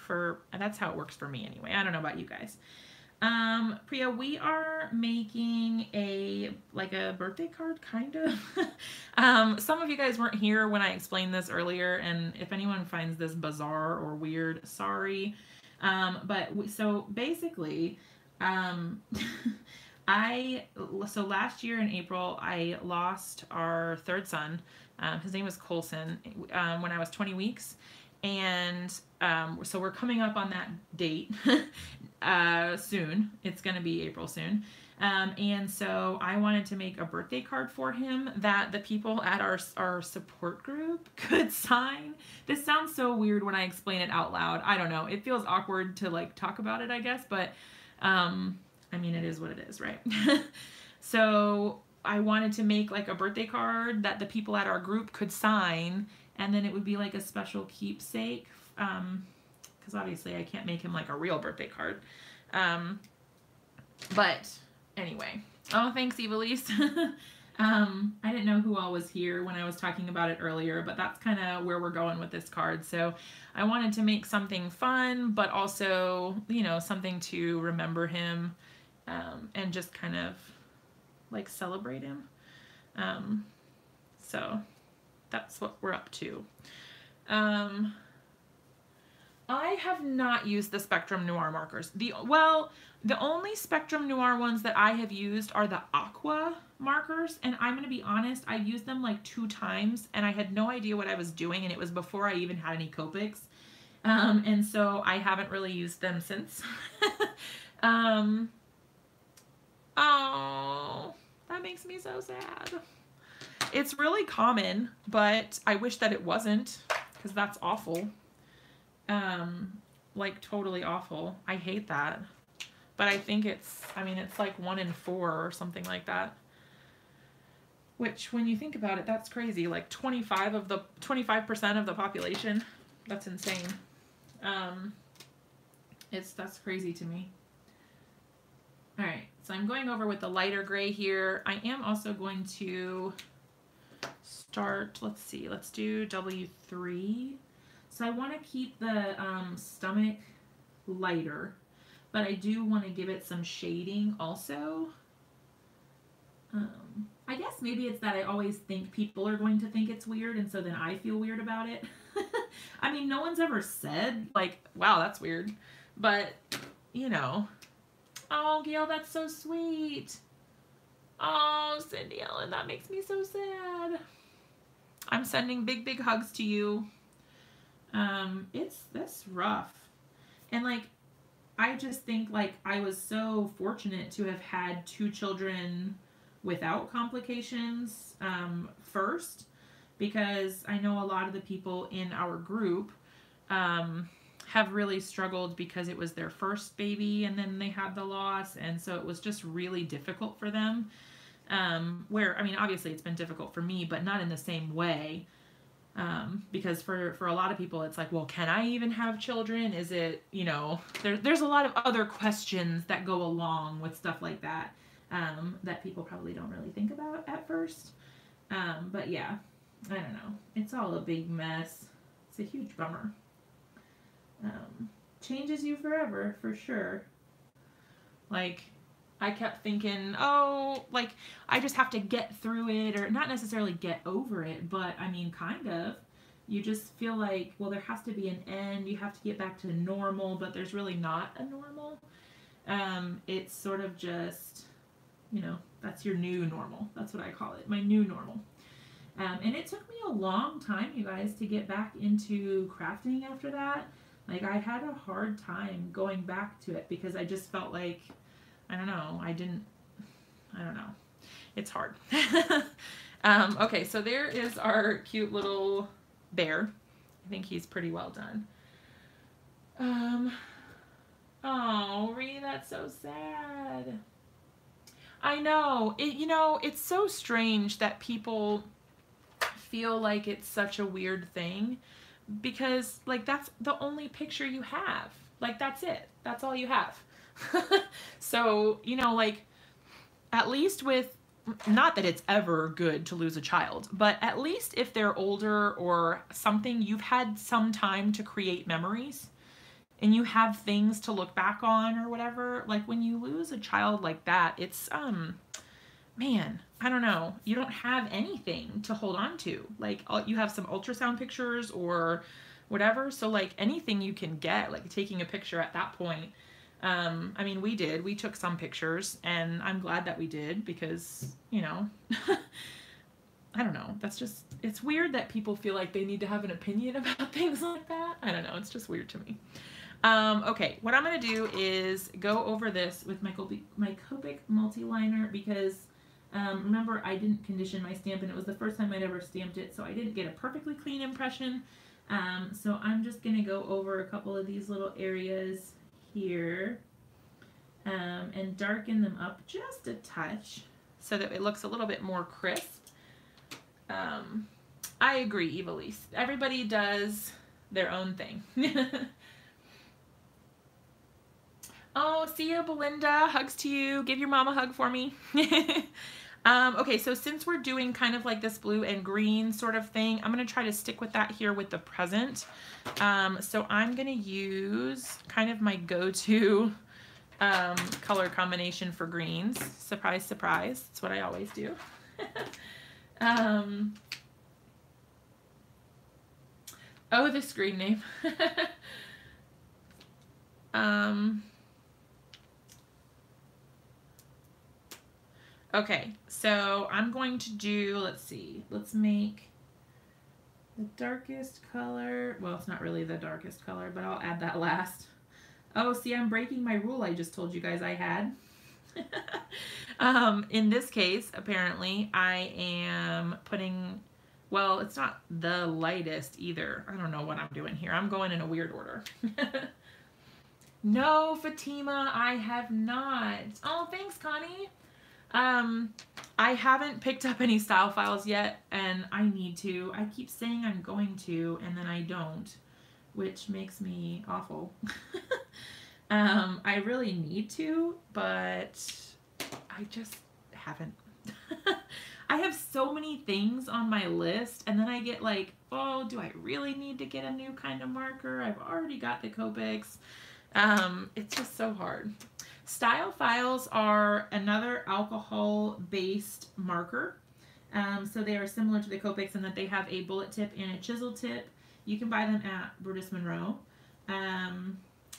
That's how it works for me anyway. I don't know about you guys. Priya, we are making like a birthday card, kind of. Some of you guys weren't here when I explained this earlier, and if anyone finds this bizarre or weird, sorry. So basically, so last year in April, I lost our third son. His name was Colson, when I was 20 weeks. And so we're coming up on that date soon. It's going to be April soon. And so I wanted to make a birthday card for him that the people at our support group could sign. This sounds so weird when I explain it out loud. I don't know. It feels awkward to like talk about it, I guess, but I mean, it is what it is, right? So I wanted to make like a birthday card that the people at our group could sign and then it would be like a special keepsake, because obviously I can't make him like a real birthday card. But anyway, oh, thanks, Evilise. I didn't know who all was here when I was talking about it earlier, but that's kind of where we're going with this card. So I wanted to make something fun, but also, you know, something to remember him, and just kind of like celebrate him. So that's what we're up to. I have not used the Spectrum Noir markers. The only Spectrum Noir ones that I have used are the Aqua markers, and I'm going to be honest, I used them like 2 times, and I had no idea what I was doing, and it was before I even had any Copics, and so I haven't really used them since. Oh, that makes me so sad. It's really common, but I wish that it wasn't, because that's awful. Like totally awful. I hate that. But I think it's, I mean, it's like 1 in 4 or something like that. Which, when you think about it, that's crazy. Like 25% of the population. That's insane. That's crazy to me. All right, so I'm going over with the lighter gray here. I am also going to start, let's see, let's do W3. So I want to keep the stomach lighter, but I do want to give it some shading also. I guess maybe it's that I always think people are going to think it's weird, and so then I feel weird about it. I mean, no one's ever said, like, wow, that's weird. But, you know. Oh, Gail, that's so sweet. Oh, Cindy Ellen, that makes me so sad. I'm sending big, big hugs to you. That's rough. And, like, I just think, like, I was so fortunate to have had 2 children without complications first, because I know a lot of the people in our group have really struggled because it was their first baby and then they had the loss, and so it was just really difficult for them. Where, I mean, obviously it's been difficult for me, but not in the same way. Because for a lot of people, it's like, well, can I even have children? Is it, you know, there's a lot of other questions that go along with stuff like that, that people probably don't really think about at first. But yeah, I don't know. It's all a big mess. It's a huge bummer. Changes you forever, for sure. Like, I kept thinking, oh, like, I just have to get through it, or not necessarily get over it, but I mean, kind of. You just feel like, well, there has to be an end. You have to get back to normal, but there's really not a normal. It's sort of just, you know, that's your new normal. That's what I call it, my new normal. And it took me a long time, you guys, to get back into crafting after that. Like, I had a hard time going back to it because I just felt like, I don't know, I don't know. It's hard. Okay, so there is our cute little bear. I think he's pretty well done. Oh, Ree, that's so sad. I know. You know, it's so strange that people feel like it's such a weird thing, because, like, that's the only picture you have. Like, that's it. That's all you have. So, you know, like, at least with, not that it's ever good to lose a child, but at least if they're older or something, you've had some time to create memories and you have things to look back on or whatever. Like, when you lose a child like that, it's, man, I don't know. You don't have anything to hold on to. Like, you have some ultrasound pictures or whatever. So, like, anything you can get, like taking a picture at that point. I mean, we took some pictures, and I'm glad that we did, because, you know, I don't know. That's just, it's weird that people feel like they need to have an opinion about things like that. I don't know. It's just weird to me. Okay, what I'm going to do is go over this with my Copic multi-liner, because remember, I didn't condition my stamp, and it was the first time I'd ever stamped it, so I didn't get a perfectly clean impression. So I'm just going to go over a couple of these little areas here, and darken them up just a touch so that it looks a little bit more crisp. I agree, Evilise. Everybody does their own thing. Oh, see you, Belinda. Hugs to you. Give your mom a hug for me. Okay, so since we're doing kind of like this blue and green sort of thing, I'm going to try to stick with that here with the present. So I'm going to use kind of my go-to color combination for greens. Surprise, surprise. That's what I always do. Oh, the screen name. Okay, so I'm going to do, let's see, let's make the darkest color. Well, it's not really the darkest color, but I'll add that last. Oh, see, I'm breaking my rule I just told you guys I had. In this case, apparently, I am putting, well, it's not the lightest either. I don't know what I'm doing here. I'm going in a weird order. No, Fatima, I have not. Oh, thanks, Connie. I haven't picked up any style files yet, and I need to. I keep saying I'm going to, and then I don't, which makes me awful. I really need to, but I just haven't. I have so many things on my list, and then I get like, oh, do I really need to get a new kind of marker? I've already got the Copics. It's just so hard. Style files are another alcohol-based marker. So they are similar to the Copics in that they have a bullet tip and a chisel tip. You can buy them at Brutus Monroe.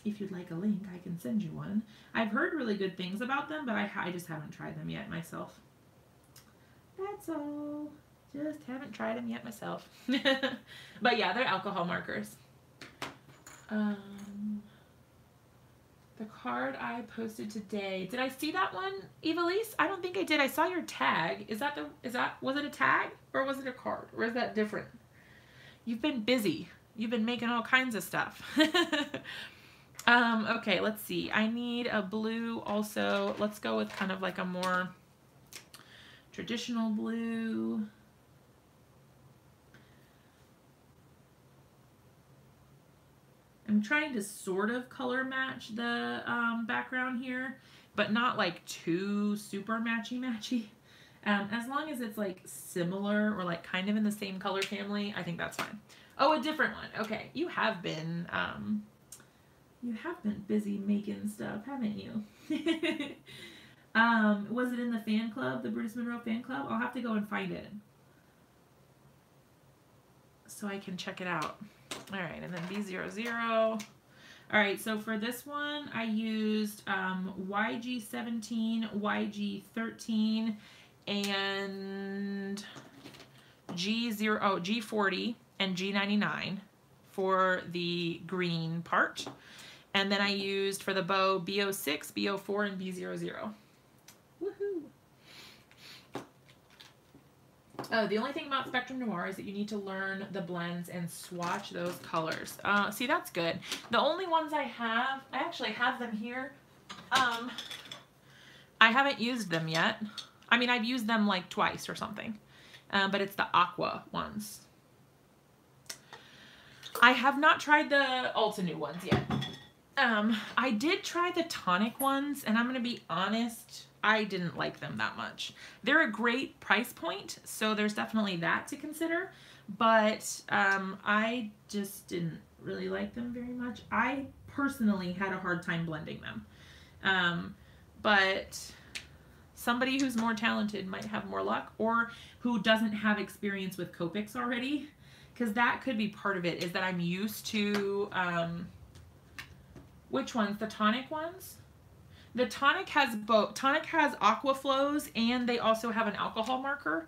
If you'd like a link, I can send you one. I've heard really good things about them, but I just haven't tried them yet myself. That's all. Just haven't tried them yet myself. But yeah, they're alcohol markers. The card I posted today. Did I see that one, Evilise? I don't think I did. I saw your tag. Was it a tag or was it a card? Or is that different? You've been busy. You've been making all kinds of stuff. Okay, let's see. I need a blue also. Let's go with kind of like a more traditional blue. I'm trying to sort of color match the background here, but not like too super matchy-matchy. As long as it's like similar or like kind of in the same color family, I think that's fine. Oh, a different one. Okay, you have been busy making stuff, haven't you? Was it in the fan club, the Brutus Monroe fan club? I'll have to go and find it so I can check it out. All right, and then B00. All right, so for this one, I used YG17, YG13, and G40 and G99 for the green part. And then I used for the bow B06, B04, and B00. Woohoo! Oh, the only thing about Spectrum Noir is that you need to learn the blends and swatch those colors. See, that's good. The only ones I actually have them here. I haven't used them yet. I mean, I've used them like twice or something. But it's the aqua ones. I have not tried the Ulta New ones yet. I did try the tonic ones, and I'm going to be honest, I didn't like them that much. They're a great price point, so there's definitely that to consider, but I just didn't really like them very much. I personally had a hard time blending them, but somebody who's more talented might have more luck, or who doesn't have experience with Copics already, because that could be part of it, is that I'm used to... which ones? The tonic ones? The tonic has both. Tonic has aqua flows, and they also have an alcohol marker.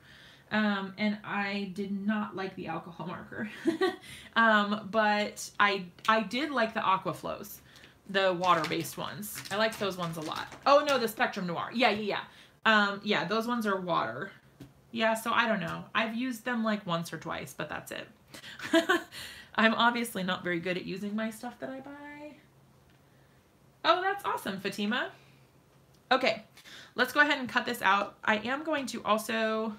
And I did not like the alcohol marker. But I did like the aqua flows, the water-based ones. I liked those ones a lot. Oh no, the Spectrum Noir. Yeah. Yeah, those ones are water. Yeah, so I don't know. I've used them like once or twice, but that's it. I'm obviously not very good at using my stuff that I buy. Oh, that's awesome, Fatima. Okay, let's go ahead and cut this out. I am going to also,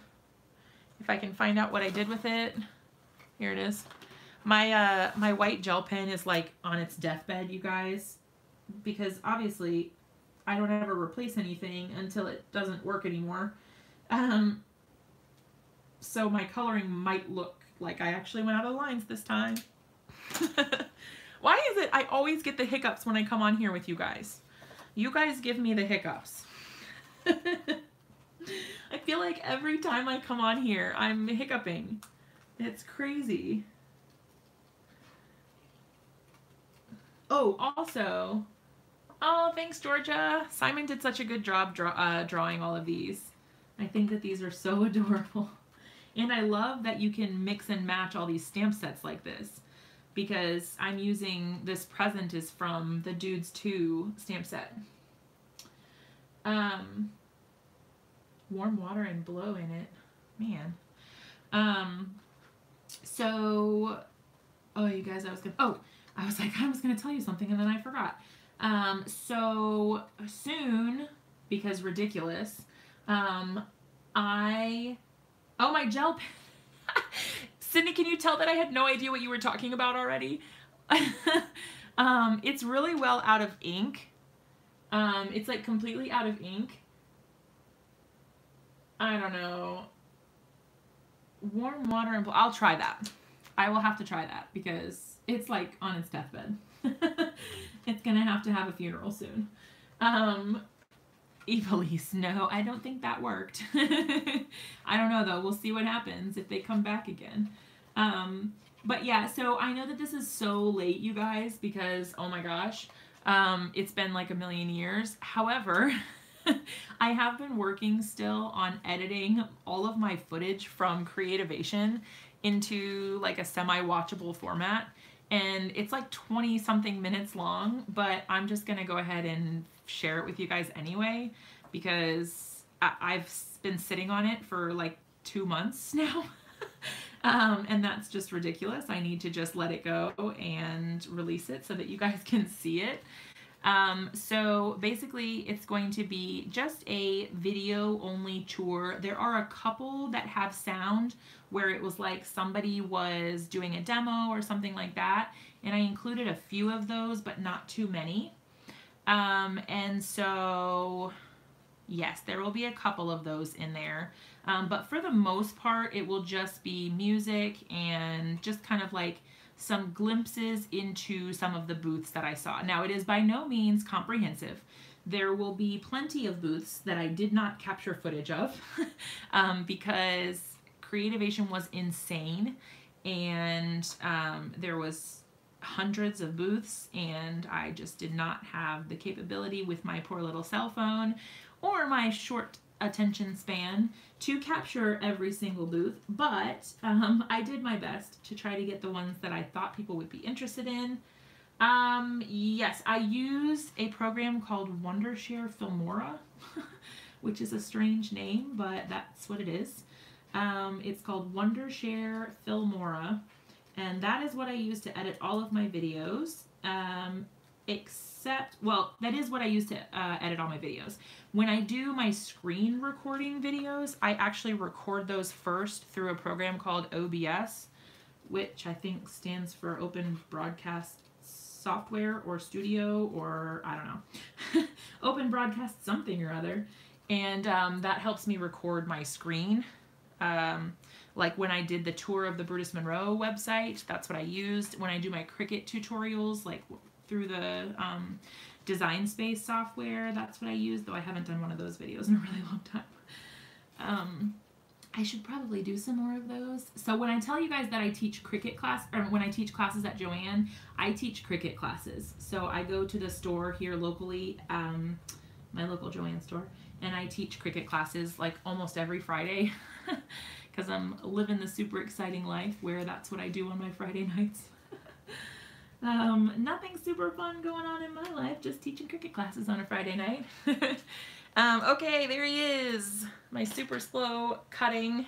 if I can find out what I did with it, Here it is. My my white gel pen is like on its deathbed, you guys, because obviously I don't ever replace anything until it doesn't work anymore. So my coloring might look like I actually went out of lines this time. Why is it I always get the hiccups when I come on here with you guys? You guys give me the hiccups. I feel like every time I come on here, I'm hiccuping. It's crazy. Oh, also, oh, thanks, Georgia. Simon did such a good job drawing all of these. I think that these are so adorable. And I love that you can mix and match all these stamp sets like this, because I'm using, this present is from the Dudes 2 stamp set. Warm water and blow in it. Man. So, oh, you guys, I was gonna tell you something and then I forgot. So soon, because ridiculous, oh, my gel pen. Sydney, can you tell that I had no idea what you were talking about already? It's really well out of ink. It's like completely out of ink. I don't know. Warm water and I'll try that. I will have to try that because it's like on its deathbed. It's gonna have to have a funeral soon. Evilise, no, I don't think that worked. I don't know though, we'll see what happens if they come back again. But yeah, so I know that this is so late, you guys, because oh my gosh, it's been like a million years. However, I have been working still on editing all of my footage from Creativation into like a semi-watchable format, and it's like 20 something minutes long, but I'm just gonna go ahead and share it with you guys anyway, because I've been sitting on it for like 2 months now. And that's just ridiculous. I need to just let it go and release it so that you guys can see it. So basically it's going to be just a video only tour. There are a couple that have sound where it was like somebody was doing a demo or something like that, and I included a few of those, but not too many. And so yes, there will be a couple of those in there. But for the most part, it will just be music and just kind of like some glimpses into some of the booths that I saw. Now, it is by no means comprehensive. There will be plenty of booths that I did not capture footage of because Creativation was insane, and there was hundreds of booths, and I just did not have the capability with my poor little cell phone or my short attention span to capture every single booth, but I did my best to try to get the ones that I thought people would be interested in. Yes, I used a program called Wondershare Filmora, which is a strange name, but that's what it is. It's called Wondershare Filmora, and that is what I use to edit all of my videos, except, well, that is what I use to edit all my videos. When I do my screen recording videos, I actually record those first through a program called OBS, which I think stands for Open Broadcast Software or Studio, or I don't know, Open Broadcast something or other, and that helps me record my screen. Like when I did the tour of the Brutus Monroe website, that's what I used. When I do my Cricut tutorials, like through the Design Space software, that's what I use, though I haven't done one of those videos in a really long time. I should probably do some more of those. So when I tell you guys that I teach Cricut class, or when I teach classes at Joann, I teach Cricut classes. So I go to the store here locally, my local Joann store, and I teach Cricut classes like almost every Friday because I'm living the super exciting life where that's what I do on my Friday nights. Nothing super fun going on in my life, just teaching Cricut classes on a Friday night. Okay, there he is, my super slow cutting.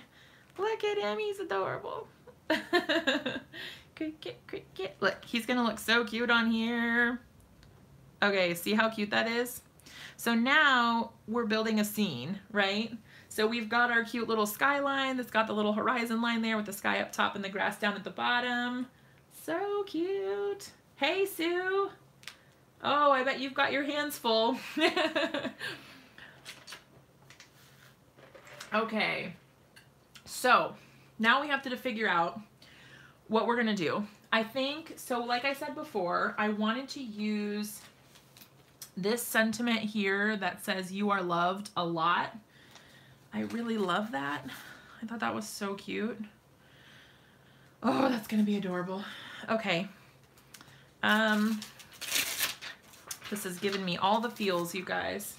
Look at him, he's adorable. Cricut, Cricut. Look, he's gonna look so cute on here. Okay, see how cute that is? So now we're building a scene, right? So we've got our cute little skyline that's got the little horizon line there with the sky up top and the grass down at the bottom. So cute. Hey, Sue. Oh, I bet you've got your hands full. Okay, so now we have to figure out what we're gonna do. I think, so like I said before, I wanted to use this sentiment here that says "you are loved" a lot. I really love that. I thought that was so cute. Oh, that's gonna be adorable. Okay. This has given me all the feels, you guys.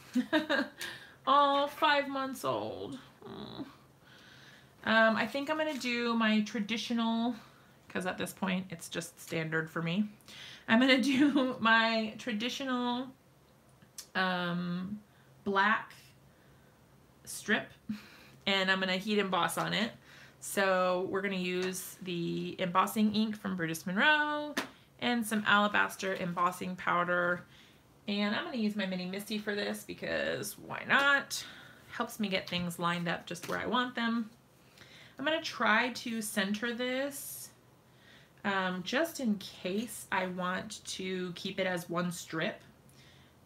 Oh, 5 months old. I think I'm gonna do my traditional, because at this point it's just standard for me. I'm gonna do my traditional black strip, and I'm gonna heat emboss on it. So we're gonna use the embossing ink from Brutus Monroe and some Alabaster embossing powder. And I'm gonna use my mini Misty for this because why not? Helps me get things lined up just where I want them. I'm gonna try to center this just in case I want to keep it as one strip.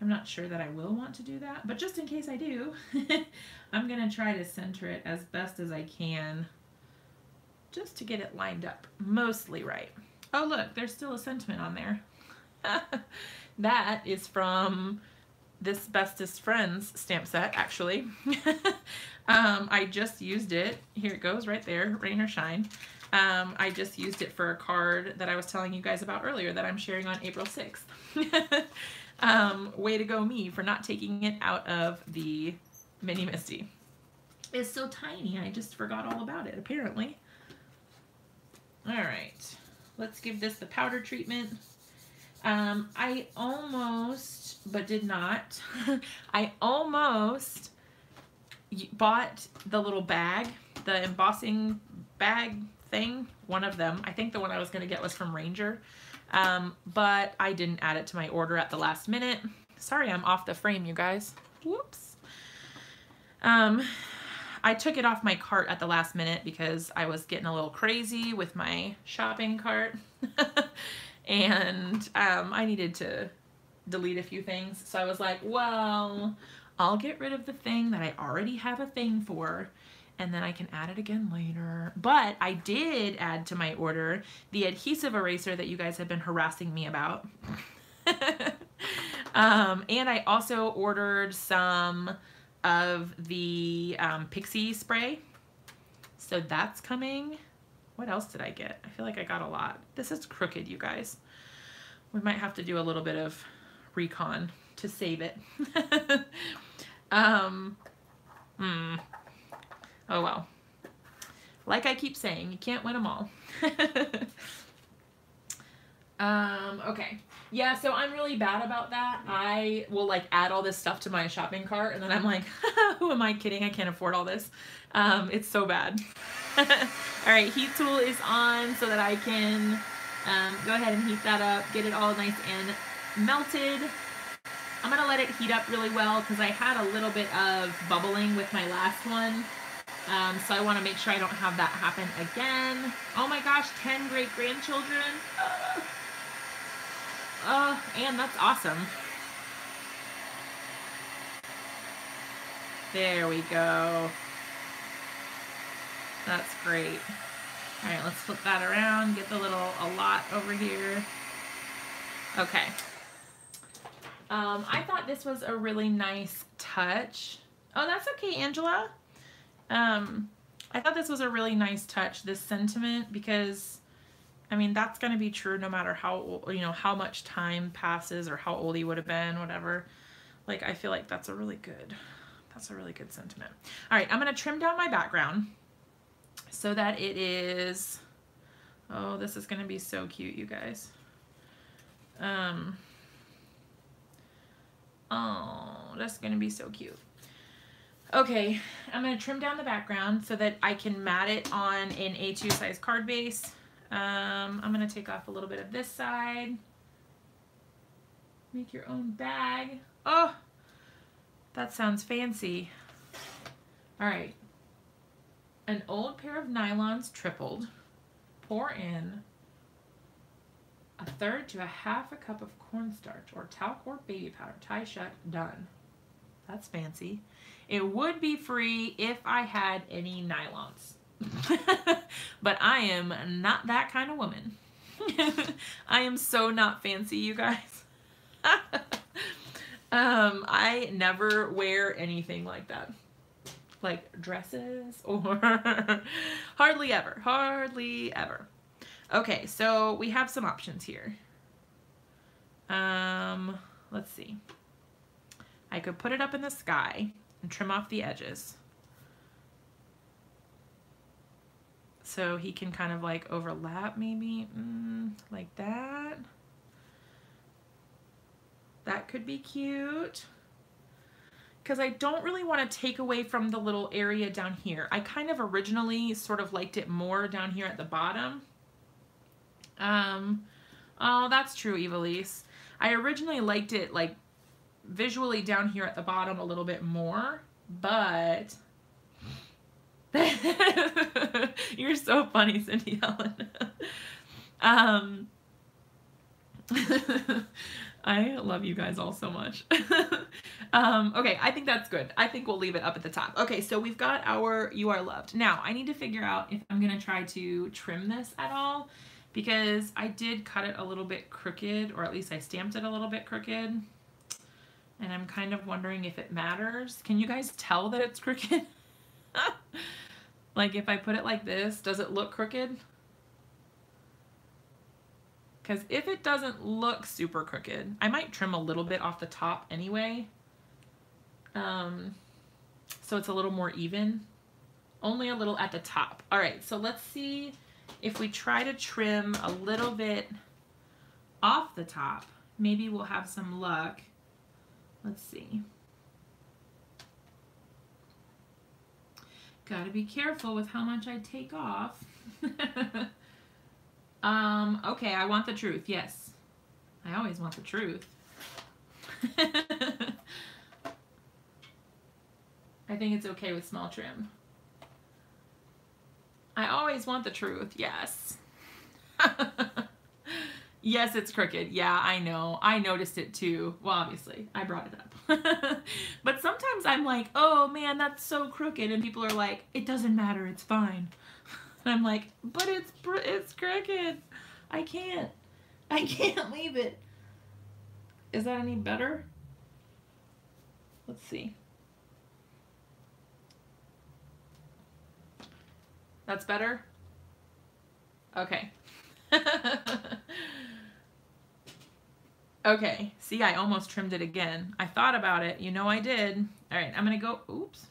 I'm not sure that I will want to do that, but just in case I do, I'm gonna try to center it as best as I can just to get it lined up mostly right. Oh look, there's still a sentiment on there. That is from this Bestest Friends stamp set, actually. I just used it. Here it goes right there, rain or shine. I just used it for a card that I was telling you guys about earlier that I'm sharing on April 6th. Way to go me for not taking it out of the mini Misty. It's so tiny, I just forgot all about it, apparently. All right, let's give this the powder treatment. I almost, but did not, I almost bought the little bag, the embossing bag thing, one of them. I think the one I was going to get was from Ranger, but I didn't add it to my order at the last minute. Sorry, I'm off the frame, you guys. Whoops. I took it off my cart at the last minute because I was getting a little crazy with my shopping cart. And I needed to delete a few things. So I was like, well, I'll get rid of the thing that I already have a thing for, and then I can add it again later. But I did add to my order the adhesive eraser that you guys have been harassing me about. And I also ordered some of the pixie spray. So that's coming. What else did I get? I feel like I got a lot. This is crooked, you guys. We might have to do a little bit of recon to save it. Oh well. Like I keep saying, you can't win them all. Okay. Yeah, so I'm really bad about that. I will like add all this stuff to my shopping cart and then I'm like, who am I kidding? I can't afford all this. It's so bad. All right, heat tool is on so that I can go ahead and heat that up, get it all nice and melted. I'm gonna let it heat up really well because I had a little bit of bubbling with my last one. So I want to make sure I don't have that happen again. Oh my gosh, 10 great-grandchildren. And that's awesome. There we go. That's great. All right, let's flip that around, get the little a lot over here. Okay. I thought this was a really nice touch. Oh, that's okay, Angela. I thought this was a really nice touch, this sentiment, because I mean, that's going to be true no matter how, you know, how much time passes or how old he would have been, whatever. Like, I feel like that's a really good sentiment. All right, I'm going to trim down my background so that it is, oh, this is going to be so cute, you guys. Oh, that's going to be so cute. Okay, I'm going to trim down the background so that I can mat it on an A2 size card base. I'm going to take off a little bit of this side. Make your own bag. Oh, that sounds fancy. All right. An old pair of nylons tripled. Pour in 1/3 to 1/2 cup of cornstarch or talc or baby powder. Tie shut. Done. That's fancy. It would be free if I had any nylons. But I am not that kind of woman. I am so not fancy, you guys. I never wear anything like that. Like dresses or hardly ever. Hardly ever. Okay, so we have some options here. Let's see. I could put it up in the sky and trim off the edges. So he can kind of like overlap maybe, like that. That could be cute. Because I don't really want to take away from the little area down here. I kind of originally sort of liked it more down here at the bottom. Oh, that's true, Evilise. I originally liked it like visually down here at the bottom a little bit more, but you're so funny, Cindy Ellen. I love you guys all so much. Okay, I think that's good. I think we'll leave it up at the top. Okay, so we've got our You Are Loved. Now, I need to figure out if I'm gonna try to trim this at all, because I did cut it a little bit crooked, or at least I stamped it a little bit crooked. And I'm kind of wondering if it matters. Can you guys tell that it's crooked? Like if I put it like this, does it look crooked? Because if it doesn't look super crooked, I might trim a little bit off the top anyway. So it's a little more even. Only a little at the top. All right, so let's see if we try to trim a little bit off the top. Maybe we'll have some luck. Let's see. Gotta be careful with how much I take off. Okay, I want the truth, yes. I always want the truth. I think it's okay with small trim. I always want the truth, yes. Yes, it's crooked. Yeah, I know. I noticed it too. Well, obviously, I brought it up. But sometimes I'm like, oh man, that's so crooked. And people are like, it doesn't matter, it's fine. And I'm like, but it's crooked. I can't leave it. Is that any better? Let's see. That's better? Okay. Okay, see, I almost trimmed it again. I thought about it, you know I did. All right, I'm gonna go, oops.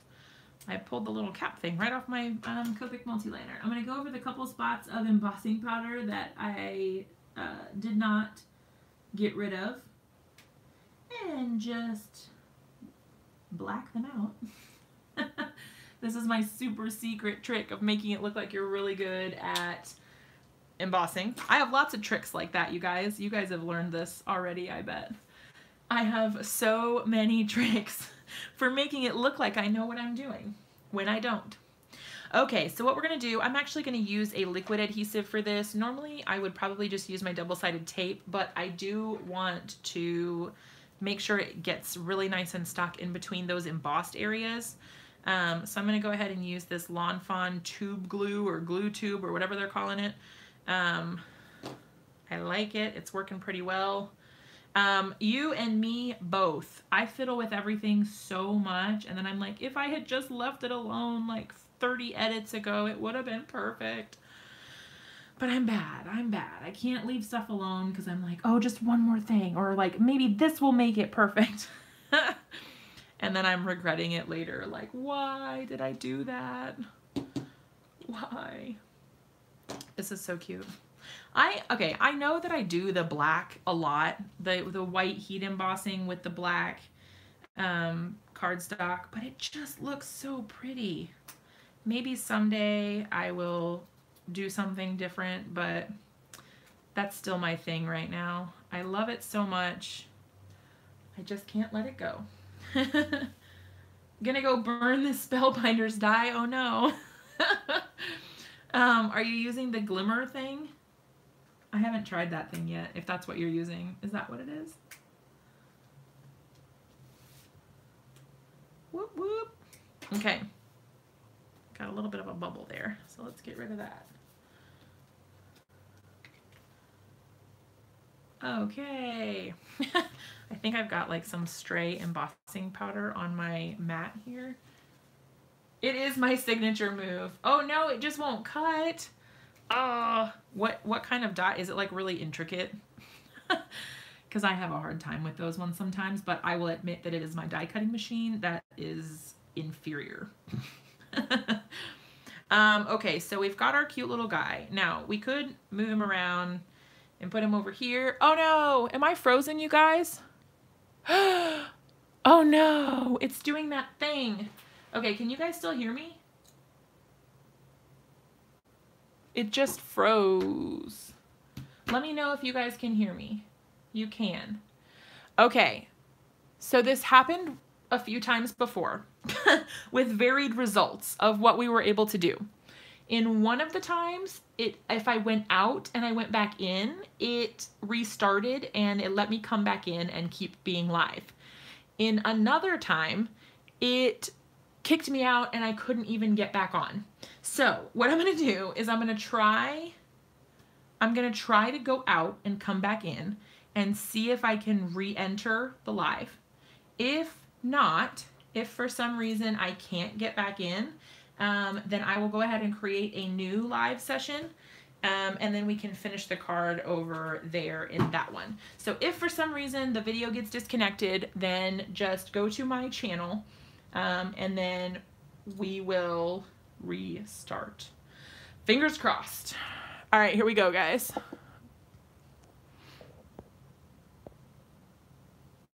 I pulled the little cap thing right off my Copic multiliner. I'm gonna go over the couple spots of embossing powder that I did not get rid of and just black them out. This is my super secret trick of making it look like you're really good at embossing. I have lots of tricks like that, you guys. You guys have learned this already, I bet. I have so many tricks for making it look like I know what I'm doing when I don't. Okay, so what we're gonna do, I'm actually gonna use a liquid adhesive for this. Normally, I would probably just use my double-sided tape, but I do want to make sure it gets really nice and stuck in between those embossed areas. So I'm gonna go ahead and use this Lawn Fawn tube glue or glue tube or whatever they're calling it. I like it. It's working pretty well. You and me both. I fiddle with everything so much, and then I'm like, if I had just left it alone like 30 edits ago, it would have been perfect. But I'm bad. I can't leave stuff alone because I'm like, oh, just one more thing, or like maybe this will make it perfect. And then I'm regretting it later, like, why did I do that? Why? This is so cute. Okay, I know that I do the black a lot, the white heat embossing with the black cardstock, but it just looks so pretty. Maybe someday I will do something different, but that's still my thing right now. I love it so much. I just can't let it go. Gonna go burn the Spellbinder's die. Oh no. Are you using the glimmer thing? I haven't tried that thing yet, if that's what you're using. Is that what it is? Whoop, whoop. Okay. Got a little bit of a bubble there, so let's get rid of that. Okay. I think I've got like some stray embossing powder on my mat here. It is my signature move. Oh no, it just won't cut. What kind of die? Is it like really intricate? Because I have a hard time with those ones sometimes, but I will admit that it is my die cutting machine that is inferior. Okay, so we've got our cute little guy. Now, we could move him around and put him over here. Oh no, am I frozen, you guys? Oh no, it's doing that thing. Okay, can you guys still hear me? It just froze. Let me know if you guys can hear me. You can. Okay, so this happened a few times before with varied results of what we were able to do. In one of the times, if I went out and I went back in, it restarted and it let me come back in and keep being live. In another time, it kicked me out and I couldn't even get back on. So what I'm gonna do is I'm gonna try to go out and come back in and see if I can re-enter the live. If not, if for some reason I can't get back in, then I will go ahead and create a new live session, and then we can finish the card over there in that one. So if for some reason the video gets disconnected, then just go to my channel, and then we will restart. Fingers crossed. All right, here we go, guys.